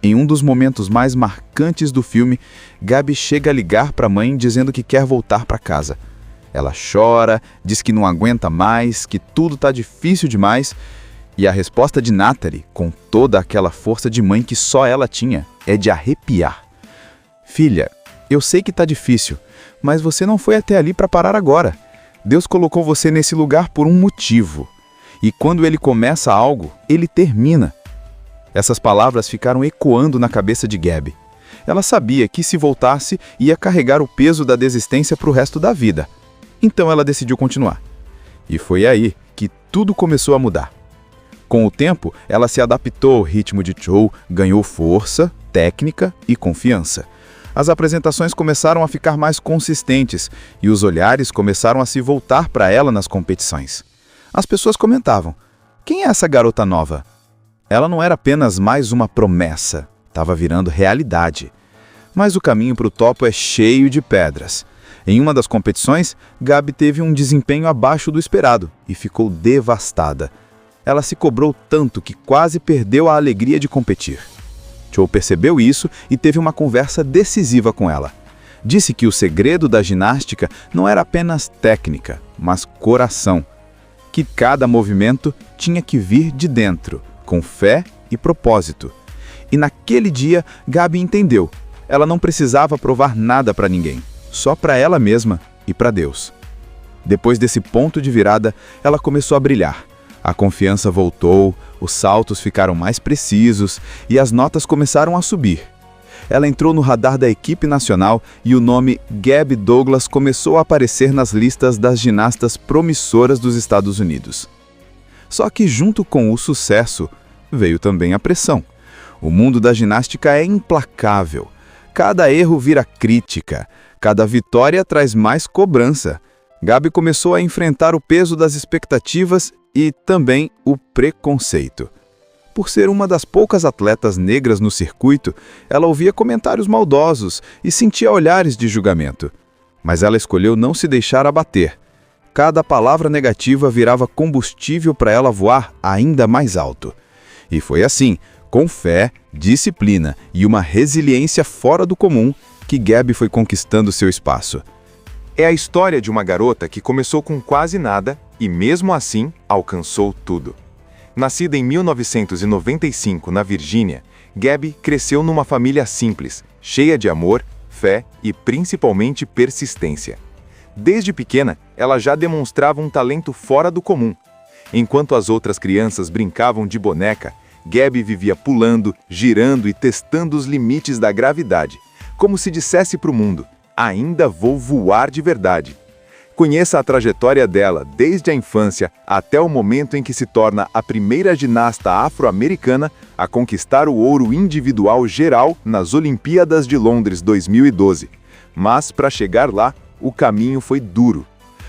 Em um dos momentos mais marcantes do filme, Gabi chega a ligar para a mãe dizendo que quer voltar para casa. Ela chora, diz que não aguenta mais, que tudo está difícil demais. E a resposta de Natalie, com toda aquela força de mãe que só ela tinha, é de arrepiar. Filha, eu sei que está difícil, mas você não foi até ali para parar agora. Deus colocou você nesse lugar por um motivo. E quando Ele começa algo, Ele termina. Essas palavras ficaram ecoando na cabeça de Gabi. Ela sabia que se voltasse, ia carregar o peso da desistência para o resto da vida. Então ela decidiu continuar. E foi aí que tudo começou a mudar. Com o tempo, ela se adaptou ao ritmo de Cho, ganhou força, técnica e confiança. As apresentações começaram a ficar mais consistentes e os olhares começaram a se voltar para ela nas competições. As pessoas comentavam: quem é essa garota nova? Ela não era apenas mais uma promessa, estava virando realidade. Mas o caminho para o topo é cheio de pedras. Em uma das competições, Gabi teve um desempenho abaixo do esperado e ficou devastada. Ela se cobrou tanto que quase perdeu a alegria de competir. Cho percebeu isso e teve uma conversa decisiva com ela. Disse que o segredo da ginástica não era apenas técnica, mas coração. Que cada movimento tinha que vir de dentro, com fé e propósito. E naquele dia, Gabi entendeu. Ela não precisava provar nada para ninguém, só para ela mesma e para Deus. Depois desse ponto de virada, ela começou a brilhar. A confiança voltou, os saltos ficaram mais precisos e as notas começaram a subir. Ela entrou no radar da equipe nacional e o nome Gabi Douglas começou a aparecer nas listas das ginastas promissoras dos Estados Unidos. Só que junto com o sucesso, veio também a pressão. O mundo da ginástica é implacável. Cada erro vira crítica, Cada vitória traz mais cobrança. Gabi começou a enfrentar o peso das expectativas e também o preconceito. Por ser uma das poucas atletas negras no circuito, ela ouvia comentários maldosos e sentia olhares de julgamento. Mas ela escolheu não se deixar abater. Cada palavra negativa virava combustível para ela voar ainda mais alto. E foi assim, com fé, disciplina e uma resiliência fora do comum, que Gabi foi conquistando seu espaço. É a história de uma garota que começou com quase nada e, mesmo assim, alcançou tudo. Nascida em 1995 na Virgínia, Gabi cresceu numa família simples, cheia de amor, fé e principalmente persistência. Desde pequena, ela já demonstrava um talento fora do comum. Enquanto as outras crianças brincavam de boneca, Gabi vivia pulando, girando e testando os limites da gravidade, como se dissesse para o mundo: ainda vou voar de verdade. Conheça a trajetória dela desde a infância até o momento em que se torna a primeira ginasta afro-americana a conquistar o ouro individual geral nas Olimpíadas de Londres 2012. Mas, para chegar lá, o caminho foi duro.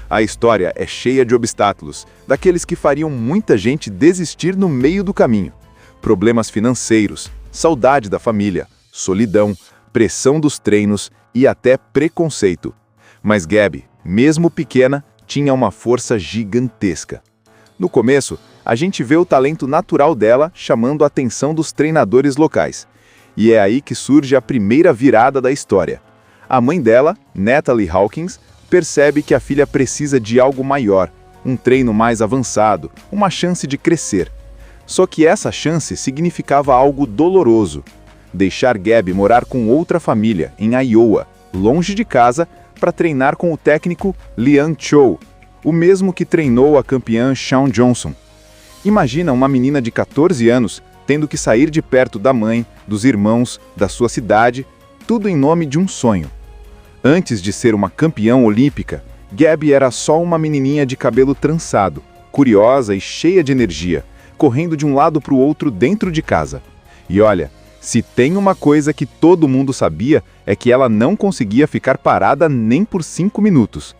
A história é cheia de obstáculos, daqueles que fariam muita gente desistir no meio do caminho. Problemas financeiros, saudade da família, solidão, pressão dos treinos e até preconceito. Mas Gabi, mesmo pequena, tinha uma força gigantesca. No começo, a gente vê o talento natural dela chamando a atenção dos treinadores locais. E é aí que surge a primeira virada da história. A mãe dela, Natalie Hawkins, percebe que a filha precisa de algo maior, um treino mais avançado, uma chance de crescer. Só que essa chance significava algo doloroso: deixar Gabi morar com outra família, em Iowa, longe de casa, para treinar com o técnico Liang Cho, o mesmo que treinou a campeã Shawn Johnson. Imagina uma menina de 14 anos tendo que sair de perto da mãe, dos irmãos, da sua cidade, tudo em nome de um sonho. Antes de ser uma campeã olímpica, Gabi era só uma menininha de cabelo trançado, curiosa e cheia de energia, correndo de um lado para o outro dentro de casa. E olha, se tem uma coisa que todo mundo sabia, é que ela não conseguia ficar parada nem por 5 minutos.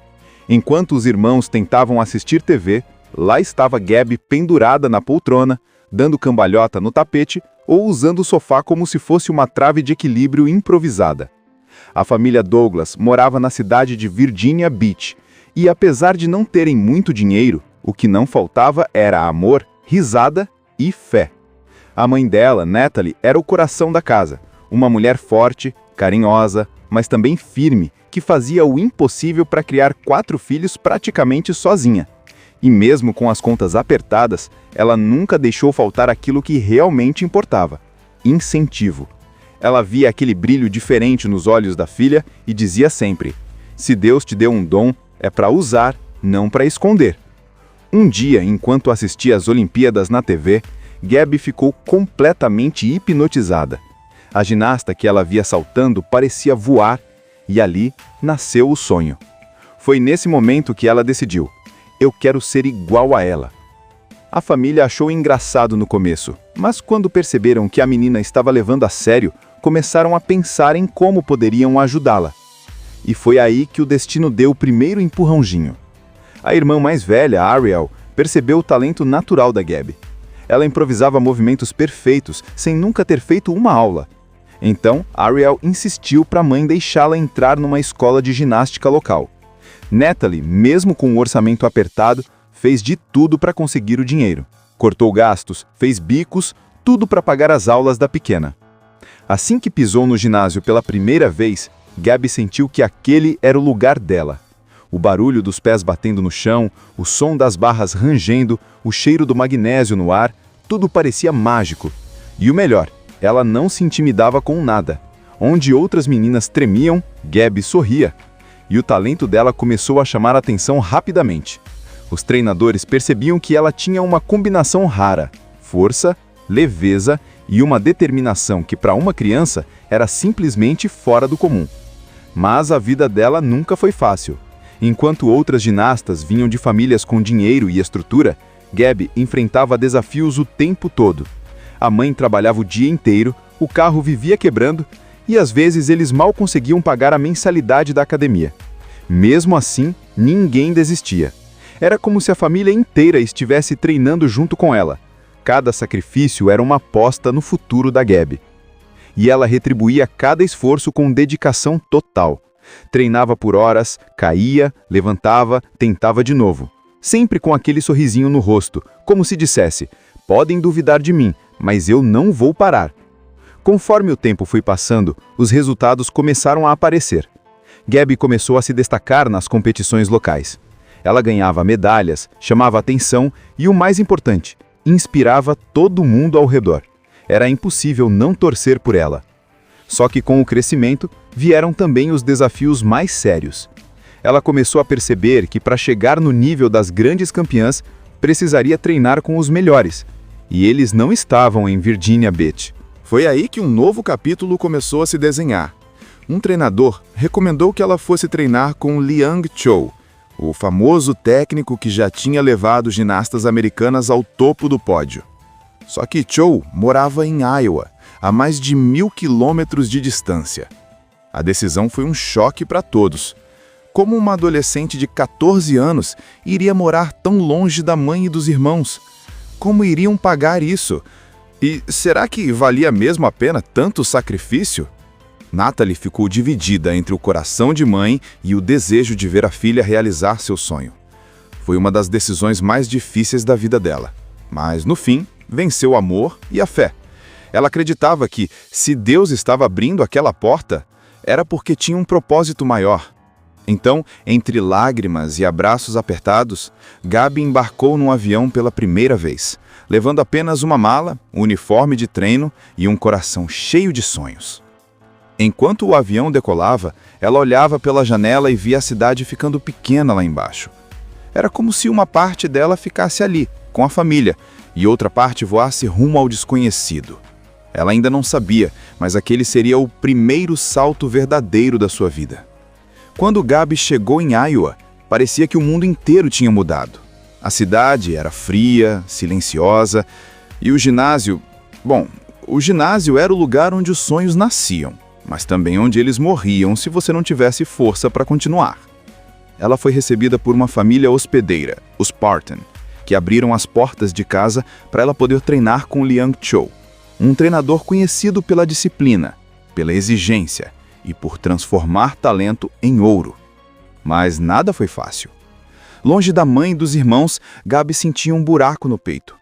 Enquanto os irmãos tentavam assistir TV, lá estava Gabi pendurada na poltrona, dando cambalhota no tapete ou usando o sofá como se fosse uma trave de equilíbrio improvisada. A família Douglas morava na cidade de Virginia Beach, e apesar de não terem muito dinheiro, o que não faltava era amor, risada e fé. A mãe dela, Natalie, era o coração da casa, uma mulher forte, carinhosa, mas também firme, que fazia o impossível para criar 4 filhos praticamente sozinha. E mesmo com as contas apertadas, ela nunca deixou faltar aquilo que realmente importava: incentivo. Ela via aquele brilho diferente nos olhos da filha e dizia sempre: se Deus te deu um dom, é para usar, não para esconder. Um dia, enquanto assistia às Olimpíadas na TV, Gabi ficou completamente hipnotizada. A ginasta que ela via saltando parecia voar, e ali nasceu o sonho. Foi nesse momento que ela decidiu: eu quero ser igual a ela. A família achou engraçado no começo, mas quando perceberam que a menina estava levando a sério, começaram a pensar em como poderiam ajudá-la. E foi aí que o destino deu o primeiro empurrãozinho. A irmã mais velha, Ariel, percebeu o talento natural da Gabi. Ela improvisava movimentos perfeitos, sem nunca ter feito uma aula. Então, Ariel insistiu para a mãe deixá-la entrar numa escola de ginástica local. Natalie, mesmo com o orçamento apertado, fez de tudo para conseguir o dinheiro. Cortou gastos, fez bicos, tudo para pagar as aulas da pequena. Assim que pisou no ginásio pela primeira vez, Gabi sentiu que aquele era o lugar dela. O barulho dos pés batendo no chão, o som das barras rangendo, o cheiro do magnésio no ar, tudo parecia mágico. E o melhor, ela não se intimidava com nada. Onde outras meninas tremiam, Gabi sorria. E o talento dela começou a chamar a atenção rapidamente. Os treinadores percebiam que ela tinha uma combinação rara: força, leveza e uma determinação que para uma criança era simplesmente fora do comum. Mas a vida dela nunca foi fácil. Enquanto outras ginastas vinham de famílias com dinheiro e estrutura, Gabi enfrentava desafios o tempo todo. A mãe trabalhava o dia inteiro, o carro vivia quebrando e às vezes eles mal conseguiam pagar a mensalidade da academia. Mesmo assim, ninguém desistia. Era como se a família inteira estivesse treinando junto com ela. Cada sacrifício era uma aposta no futuro da Gabi. E ela retribuía cada esforço com dedicação total. Treinava por horas, caía, levantava, tentava de novo. Sempre com aquele sorrisinho no rosto, como se dissesse: podem duvidar de mim, mas eu não vou parar. Conforme o tempo foi passando, os resultados começaram a aparecer. Gabi começou a se destacar nas competições locais. Ela ganhava medalhas, chamava atenção e, o mais importante, inspirava todo mundo ao redor. Era impossível não torcer por ela. Só que com o crescimento, vieram também os desafios mais sérios. Ela começou a perceber que para chegar no nível das grandes campeãs, precisaria treinar com os melhores. E eles não estavam em Virginia Beach. Foi aí que um novo capítulo começou a se desenhar. Um treinador recomendou que ela fosse treinar com Liang Chou, o famoso técnico que já tinha levado ginastas americanas ao topo do pódio. Só que Chou morava em Iowa, a mais de 1.000 quilômetros de distância. A decisão foi um choque para todos. Como uma adolescente de 14 anos iria morar tão longe da mãe e dos irmãos? Como iriam pagar isso? E será que valia mesmo a pena tanto sacrifício? Natalie ficou dividida entre o coração de mãe e o desejo de ver a filha realizar seu sonho. Foi uma das decisões mais difíceis da vida dela. Mas, no fim, venceu o amor e a fé. Ela acreditava que, se Deus estava abrindo aquela porta, era porque tinha um propósito maior. Então, entre lágrimas e abraços apertados, Gabi embarcou num avião pela primeira vez, levando apenas uma mala, um uniforme de treino e um coração cheio de sonhos. Enquanto o avião decolava, ela olhava pela janela e via a cidade ficando pequena lá embaixo. Era como se uma parte dela ficasse ali, com a família, e outra parte voasse rumo ao desconhecido. Ela ainda não sabia, mas aquele seria o primeiro salto verdadeiro da sua vida. Quando Gabi chegou em Iowa, parecia que o mundo inteiro tinha mudado. A cidade era fria, silenciosa, e o ginásio... Bom, o ginásio era o lugar onde os sonhos nasciam, mas também onde eles morriam se você não tivesse força para continuar. Ela foi recebida por uma família hospedeira, os Parton, que abriram as portas de casa para ela poder treinar com Liang Chou, um treinador conhecido pela disciplina, pela exigência e por transformar talento em ouro. Mas nada foi fácil. Longe da mãe e dos irmãos, Gabi sentia um buraco no peito.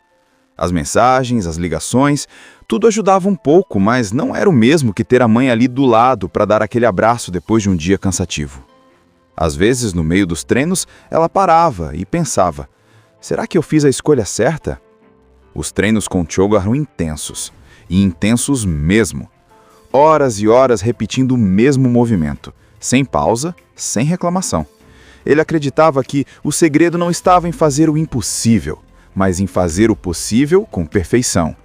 As mensagens, as ligações, tudo ajudava um pouco, mas não era o mesmo que ter a mãe ali do lado para dar aquele abraço depois de um dia cansativo. Às vezes, no meio dos treinos, ela parava e pensava: será que eu fiz a escolha certa? Os treinos com Chou eram intensos, e intensos mesmo. Horas e horas repetindo o mesmo movimento, sem pausa, sem reclamação. Ele acreditava que o segredo não estava em fazer o impossível, mas em fazer o possível com perfeição.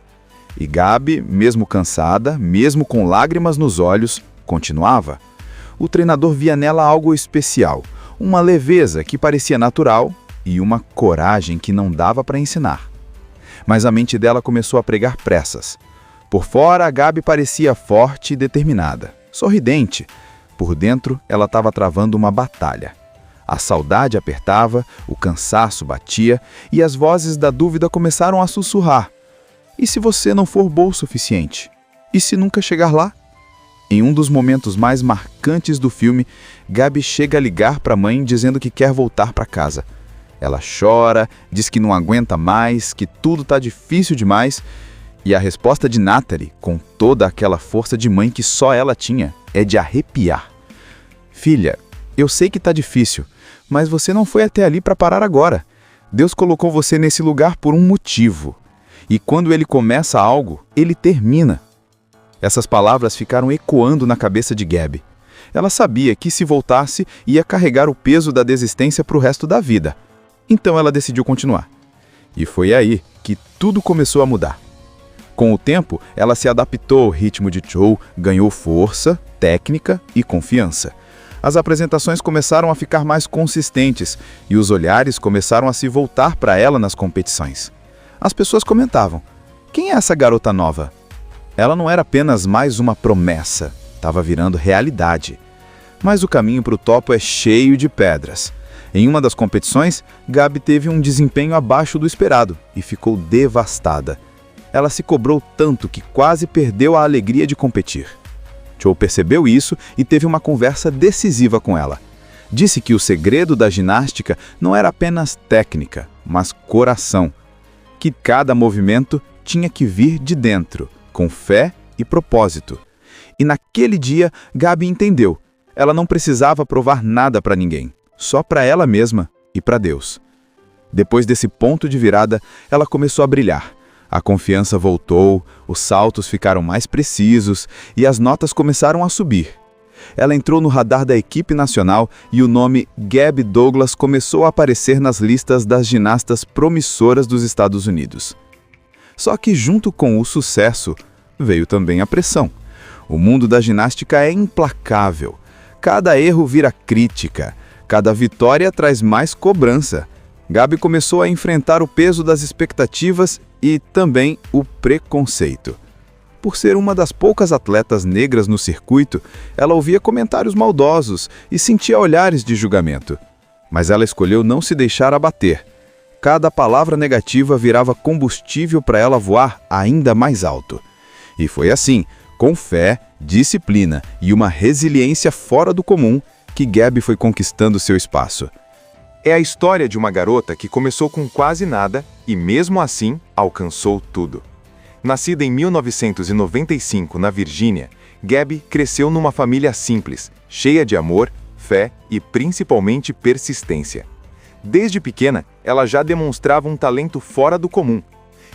E Gabi, mesmo cansada, mesmo com lágrimas nos olhos, continuava. O treinador via nela algo especial, uma leveza que parecia natural e uma coragem que não dava para ensinar. Mas a mente dela começou a pregar pressas. Por fora, a Gabi parecia forte e determinada, sorridente. Por dentro, ela estava travando uma batalha. A saudade apertava, o cansaço batia e as vozes da dúvida começaram a sussurrar. E se você não for bom o suficiente? E se nunca chegar lá? Em um dos momentos mais marcantes do filme, Gabi chega a ligar para a mãe dizendo que quer voltar para casa. Ela chora, diz que não aguenta mais, que tudo está difícil demais. E a resposta de Natalie, com toda aquela força de mãe que só ela tinha, é de arrepiar. Filha, eu sei que está difícil, mas você não foi até ali para parar agora. Deus colocou você nesse lugar por um motivo. E quando Ele começa algo, Ele termina. Essas palavras ficaram ecoando na cabeça de Gabi. Ela sabia que se voltasse, ia carregar o peso da desistência para o resto da vida. Então ela decidiu continuar. E foi aí que tudo começou a mudar. Com o tempo, ela se adaptou ao ritmo de Chou, ganhou força, técnica e confiança. As apresentações começaram a ficar mais consistentes e os olhares começaram a se voltar para ela nas competições. As pessoas comentavam: quem é essa garota nova? Ela não era apenas mais uma promessa, estava virando realidade. Mas o caminho para o topo é cheio de pedras. Em uma das competições, Gabi teve um desempenho abaixo do esperado e ficou devastada. Ela se cobrou tanto que quase perdeu a alegria de competir. Cho percebeu isso e teve uma conversa decisiva com ela. Disse que o segredo da ginástica não era apenas técnica, mas coração. Que cada movimento tinha que vir de dentro, com fé e propósito. E naquele dia, Gabi entendeu. Ela não precisava provar nada para ninguém, só para ela mesma e para Deus. Depois desse ponto de virada, ela começou a brilhar. A confiança voltou, os saltos ficaram mais precisos e as notas começaram a subir. Ela entrou no radar da equipe nacional e o nome Gabby Douglas começou a aparecer nas listas das ginastas promissoras dos Estados Unidos. Só que junto com o sucesso, veio também a pressão. O mundo da ginástica é implacável. Cada erro vira crítica, cada vitória traz mais cobrança. Gabi começou a enfrentar o peso das expectativas e também o preconceito. Por ser uma das poucas atletas negras no circuito, ela ouvia comentários maldosos e sentia olhares de julgamento. Mas ela escolheu não se deixar abater. Cada palavra negativa virava combustível para ela voar ainda mais alto. E foi assim, com fé, disciplina e uma resiliência fora do comum, que Gabi foi conquistando seu espaço. É a história de uma garota que começou com quase nada e, mesmo assim, alcançou tudo. Nascida em 1995 na Virgínia, Gabi cresceu numa família simples, cheia de amor, fé e principalmente persistência. Desde pequena, ela já demonstrava um talento fora do comum.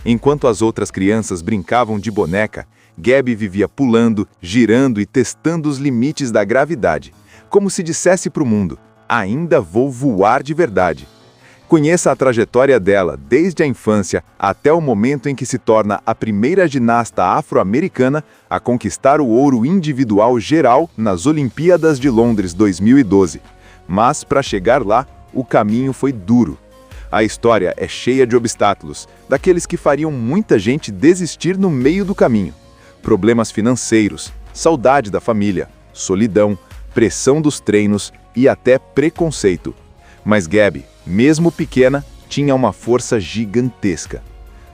Enquanto as outras crianças brincavam de boneca, Gabi vivia pulando, girando e testando os limites da gravidade, como se dissesse para o mundo: ainda vou voar de verdade. Conheça a trajetória dela desde a infância até o momento em que se torna a primeira ginasta afro-americana a conquistar o ouro individual geral nas Olimpíadas de Londres 2012. Mas, para chegar lá, o caminho foi duro. A história é cheia de obstáculos, daqueles que fariam muita gente desistir no meio do caminho. Problemas financeiros, saudade da família, solidão, pressão dos treinos e até preconceito. Mas Gabi, mesmo pequena, tinha uma força gigantesca.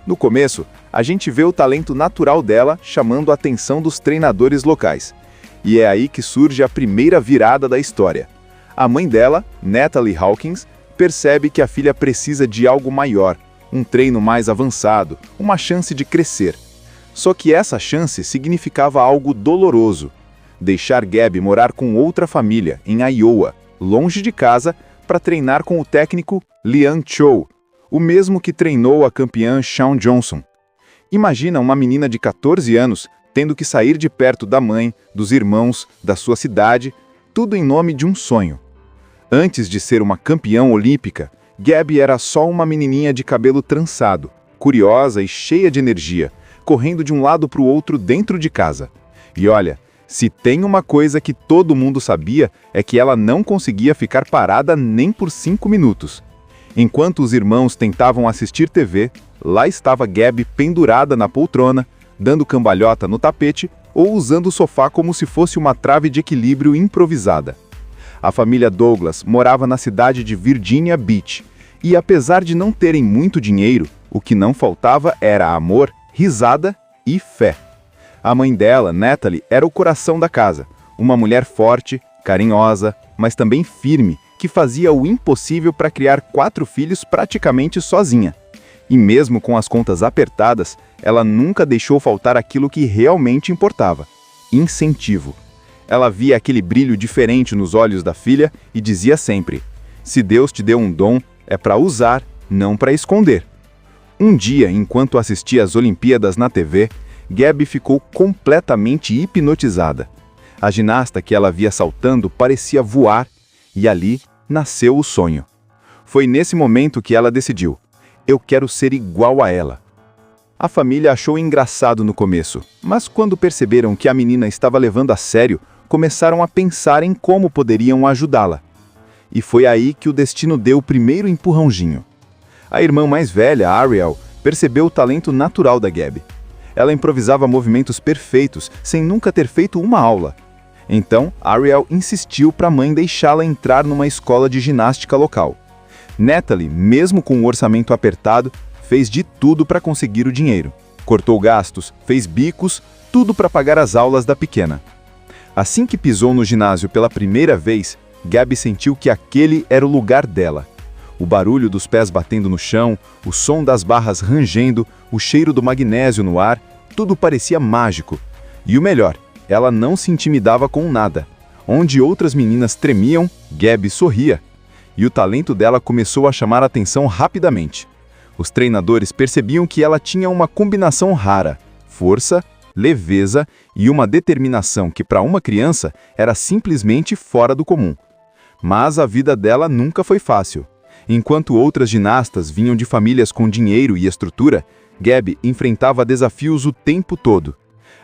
No começo, a gente vê o talento natural dela chamando a atenção dos treinadores locais. E é aí que surge a primeira virada da história. A mãe dela, Natalie Hawkins, percebe que a filha precisa de algo maior, um treino mais avançado, uma chance de crescer. Só que essa chance significava algo doloroso: deixar Gabi morar com outra família, em Iowa, longe de casa, para treinar com o técnico Liang Cho, o mesmo que treinou a campeã Shawn Johnson. Imagina uma menina de 14 anos tendo que sair de perto da mãe, dos irmãos, da sua cidade, tudo em nome de um sonho. Antes de ser uma campeã olímpica, Gabi era só uma menininha de cabelo trançado, curiosa e cheia de energia, correndo de um lado para o outro dentro de casa. E olha, se tem uma coisa que todo mundo sabia, é que ela não conseguia ficar parada nem por 5 minutos. Enquanto os irmãos tentavam assistir TV, lá estava Gabi pendurada na poltrona, dando cambalhota no tapete ou usando o sofá como se fosse uma trave de equilíbrio improvisada. A família Douglas morava na cidade de Virginia Beach, e apesar de não terem muito dinheiro, o que não faltava era amor, risada e fé. A mãe dela, Natalie, era o coração da casa, uma mulher forte, carinhosa, mas também firme, que fazia o impossível para criar 4 filhos praticamente sozinha. E mesmo com as contas apertadas, ela nunca deixou faltar aquilo que realmente importava: incentivo. Ela via aquele brilho diferente nos olhos da filha e dizia sempre: se Deus te deu um dom, é para usar, não para esconder. Um dia, enquanto assistia às Olimpíadas na TV, Gabi ficou completamente hipnotizada. A ginasta que ela via saltando parecia voar, e ali nasceu o sonho. Foi nesse momento que ela decidiu: eu quero ser igual a ela. A família achou engraçado no começo, mas quando perceberam que a menina estava levando a sério, começaram a pensar em como poderiam ajudá-la. E foi aí que o destino deu o primeiro empurrãozinho. A irmã mais velha, Ariel, percebeu o talento natural da Gabi. Ela improvisava movimentos perfeitos, sem nunca ter feito uma aula. Então, Ariel insistiu para a mãe deixá-la entrar numa escola de ginástica local. Natalie, mesmo com o orçamento apertado, fez de tudo para conseguir o dinheiro. Cortou gastos, fez bicos, tudo para pagar as aulas da pequena. Assim que pisou no ginásio pela primeira vez, Gabby sentiu que aquele era o lugar dela. O barulho dos pés batendo no chão, o som das barras rangendo, o cheiro do magnésio no ar, tudo parecia mágico. E o melhor, ela não se intimidava com nada. Onde outras meninas tremiam, Gabby sorria. E o talento dela começou a chamar a atenção rapidamente. Os treinadores percebiam que ela tinha uma combinação rara: força, leveza e uma determinação que para uma criança era simplesmente fora do comum. Mas a vida dela nunca foi fácil. Enquanto outras ginastas vinham de famílias com dinheiro e estrutura, Gabby enfrentava desafios o tempo todo.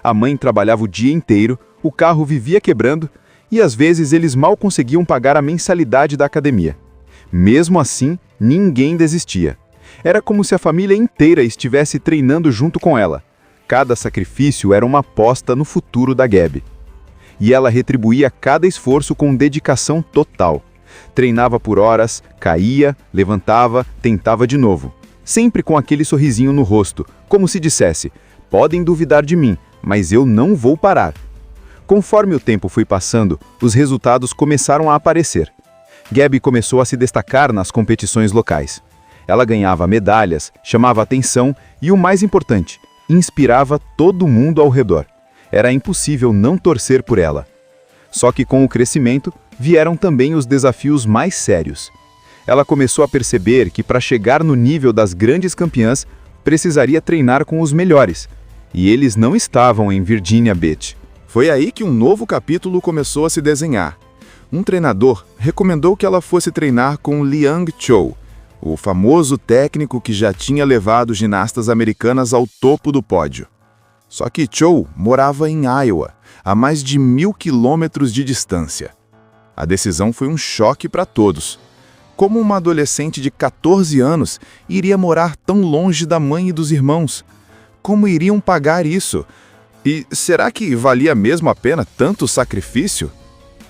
A mãe trabalhava o dia inteiro, o carro vivia quebrando e às vezes eles mal conseguiam pagar a mensalidade da academia. Mesmo assim, ninguém desistia. Era como se a família inteira estivesse treinando junto com ela. Cada sacrifício era uma aposta no futuro da Gabby. E ela retribuía cada esforço com dedicação total. Treinava por horas, caía, levantava, tentava de novo. Sempre com aquele sorrisinho no rosto, como se dissesse: podem duvidar de mim, mas eu não vou parar. Conforme o tempo foi passando, os resultados começaram a aparecer. Gabby começou a se destacar nas competições locais. Ela ganhava medalhas, chamava atenção e, o mais importante, inspirava todo mundo ao redor. Era impossível não torcer por ela. Só que com o crescimento, vieram também os desafios mais sérios. Ela começou a perceber que para chegar no nível das grandes campeãs, precisaria treinar com os melhores. E eles não estavam em Virginia Beach. Foi aí que um novo capítulo começou a se desenhar. Um treinador recomendou que ela fosse treinar com Liang Chou, o famoso técnico que já tinha levado ginastas americanas ao topo do pódio. Só que Chou morava em Iowa, a mais de 1.000 quilômetros de distância. A decisão foi um choque para todos. Como uma adolescente de 14 anos iria morar tão longe da mãe e dos irmãos? Como iriam pagar isso? E será que valia mesmo a pena tanto sacrifício?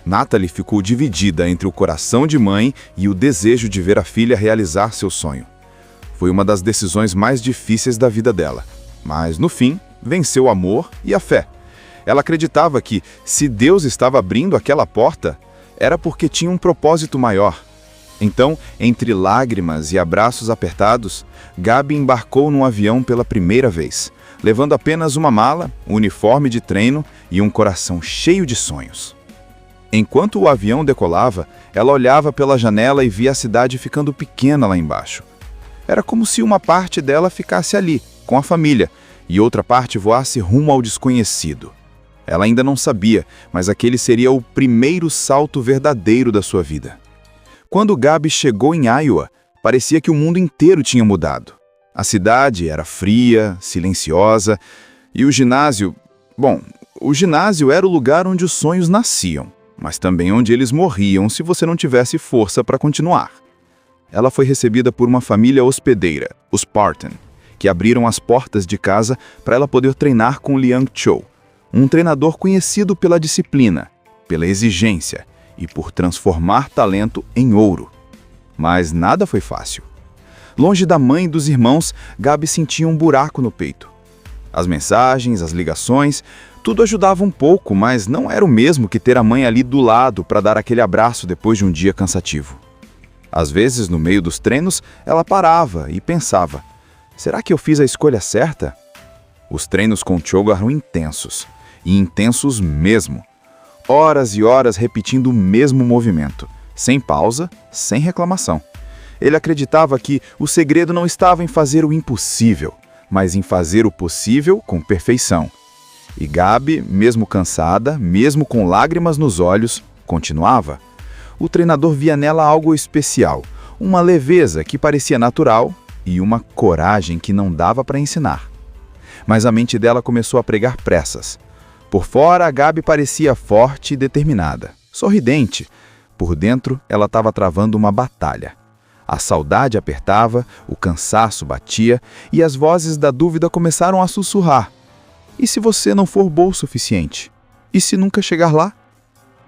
Natalie ficou dividida entre o coração de mãe e o desejo de ver a filha realizar seu sonho. Foi uma das decisões mais difíceis da vida dela. Mas, no fim, venceu o amor e a fé. Ela acreditava que, se Deus estava abrindo aquela porta, era porque tinha um propósito maior. Então, entre lágrimas e abraços apertados, Gabby embarcou num avião pela primeira vez, levando apenas uma mala, um uniforme de treino e um coração cheio de sonhos. Enquanto o avião decolava, ela olhava pela janela e via a cidade ficando pequena lá embaixo. Era como se uma parte dela ficasse ali, com a família, e outra parte voasse rumo ao desconhecido. Ela ainda não sabia, mas aquele seria o primeiro salto verdadeiro da sua vida. Quando Gabby chegou em Iowa, parecia que o mundo inteiro tinha mudado. A cidade era fria, silenciosa, e o ginásio... Bom, o ginásio era o lugar onde os sonhos nasciam, mas também onde eles morriam se você não tivesse força para continuar. Ela foi recebida por uma família hospedeira, os Parton, que abriram as portas de casa para ela poder treinar com Liang Chou, um treinador conhecido pela disciplina, pela exigência e por transformar talento em ouro. Mas nada foi fácil. Longe da mãe e dos irmãos, Gabby sentia um buraco no peito. As mensagens, as ligações, tudo ajudava um pouco, mas não era o mesmo que ter a mãe ali do lado para dar aquele abraço depois de um dia cansativo. Às vezes, no meio dos treinos, ela parava e pensava: será que eu fiz a escolha certa? Os treinos com Chou eram intensos, e intensos mesmo. Horas e horas repetindo o mesmo movimento, sem pausa, sem reclamação. Ele acreditava que o segredo não estava em fazer o impossível, mas em fazer o possível com perfeição. E Gabby, mesmo cansada, mesmo com lágrimas nos olhos, continuava. O treinador via nela algo especial, uma leveza que parecia natural e uma coragem que não dava para ensinar. Mas a mente dela começou a pregar pressas. Por fora, a Gabby parecia forte e determinada, sorridente. Por dentro, ela estava travando uma batalha. A saudade apertava, o cansaço batia e as vozes da dúvida começaram a sussurrar. E se você não for boa o suficiente? E se nunca chegar lá?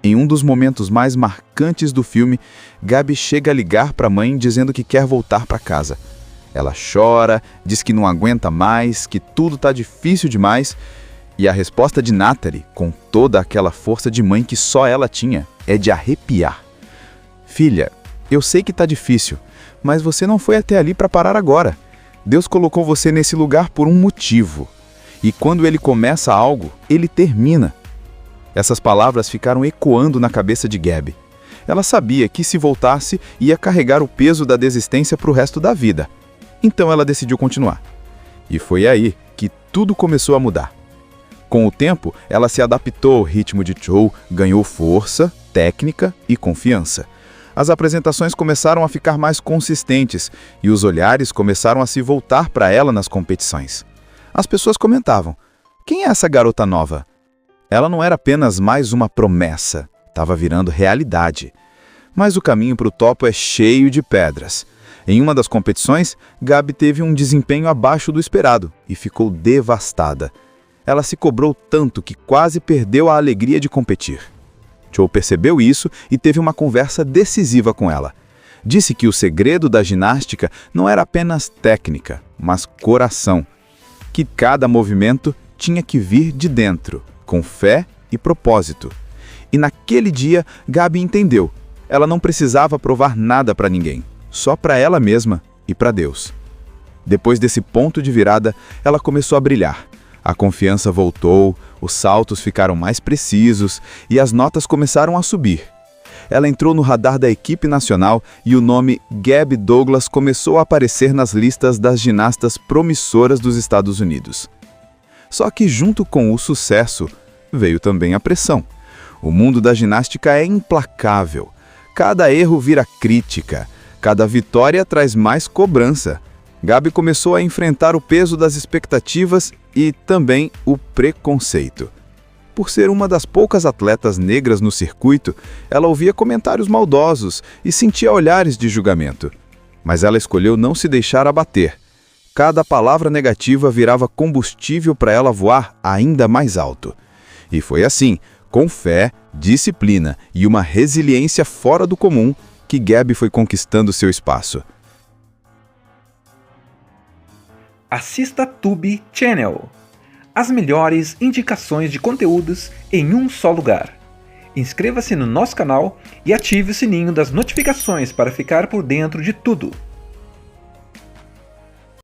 Em um dos momentos mais marcantes do filme, Gabi chega a ligar para a mãe dizendo que quer voltar para casa. Ela chora, diz que não aguenta mais, que tudo está difícil demais, e a resposta de Natalie, com toda aquela força de mãe que só ela tinha, é de arrepiar. Filha, eu sei que está difícil, mas você não foi até ali para parar agora. Deus colocou você nesse lugar por um motivo. E quando Ele começa algo, Ele termina. Essas palavras ficaram ecoando na cabeça de Gabi. Ela sabia que se voltasse, ia carregar o peso da desistência para o resto da vida. Então ela decidiu continuar. E foi aí que tudo começou a mudar. Com o tempo, ela se adaptou ao ritmo de Chow, ganhou força, técnica e confiança. As apresentações começaram a ficar mais consistentes e os olhares começaram a se voltar para ela nas competições. As pessoas comentavam: quem é essa garota nova? Ela não era apenas mais uma promessa, estava virando realidade. Mas o caminho para o topo é cheio de pedras. Em uma das competições, Gabi teve um desempenho abaixo do esperado e ficou devastada. Ela se cobrou tanto que quase perdeu a alegria de competir. Chow percebeu isso e teve uma conversa decisiva com ela. Disse que o segredo da ginástica não era apenas técnica, mas coração. Que cada movimento tinha que vir de dentro, com fé e propósito. E naquele dia, Gabi entendeu. Ela não precisava provar nada para ninguém, só para ela mesma e para Deus. Depois desse ponto de virada, ela começou a brilhar. A confiança voltou, os saltos ficaram mais precisos e as notas começaram a subir. Ela entrou no radar da equipe nacional e o nome Gabi Douglas começou a aparecer nas listas das ginastas promissoras dos Estados Unidos. Só que junto com o sucesso, veio também a pressão. O mundo da ginástica é implacável. Cada erro vira crítica. Cada vitória traz mais cobrança. Gabi começou a enfrentar o peso das expectativas e também o preconceito. Por ser uma das poucas atletas negras no circuito, ela ouvia comentários maldosos e sentia olhares de julgamento. Mas ela escolheu não se deixar abater. Cada palavra negativa virava combustível para ela voar ainda mais alto. E foi assim, com fé, disciplina e uma resiliência fora do comum, que Gabi foi conquistando seu espaço. Assista Tube Channel. As melhores indicações de conteúdos em um só lugar. Inscreva-se no nosso canal e ative o sininho das notificações para ficar por dentro de tudo.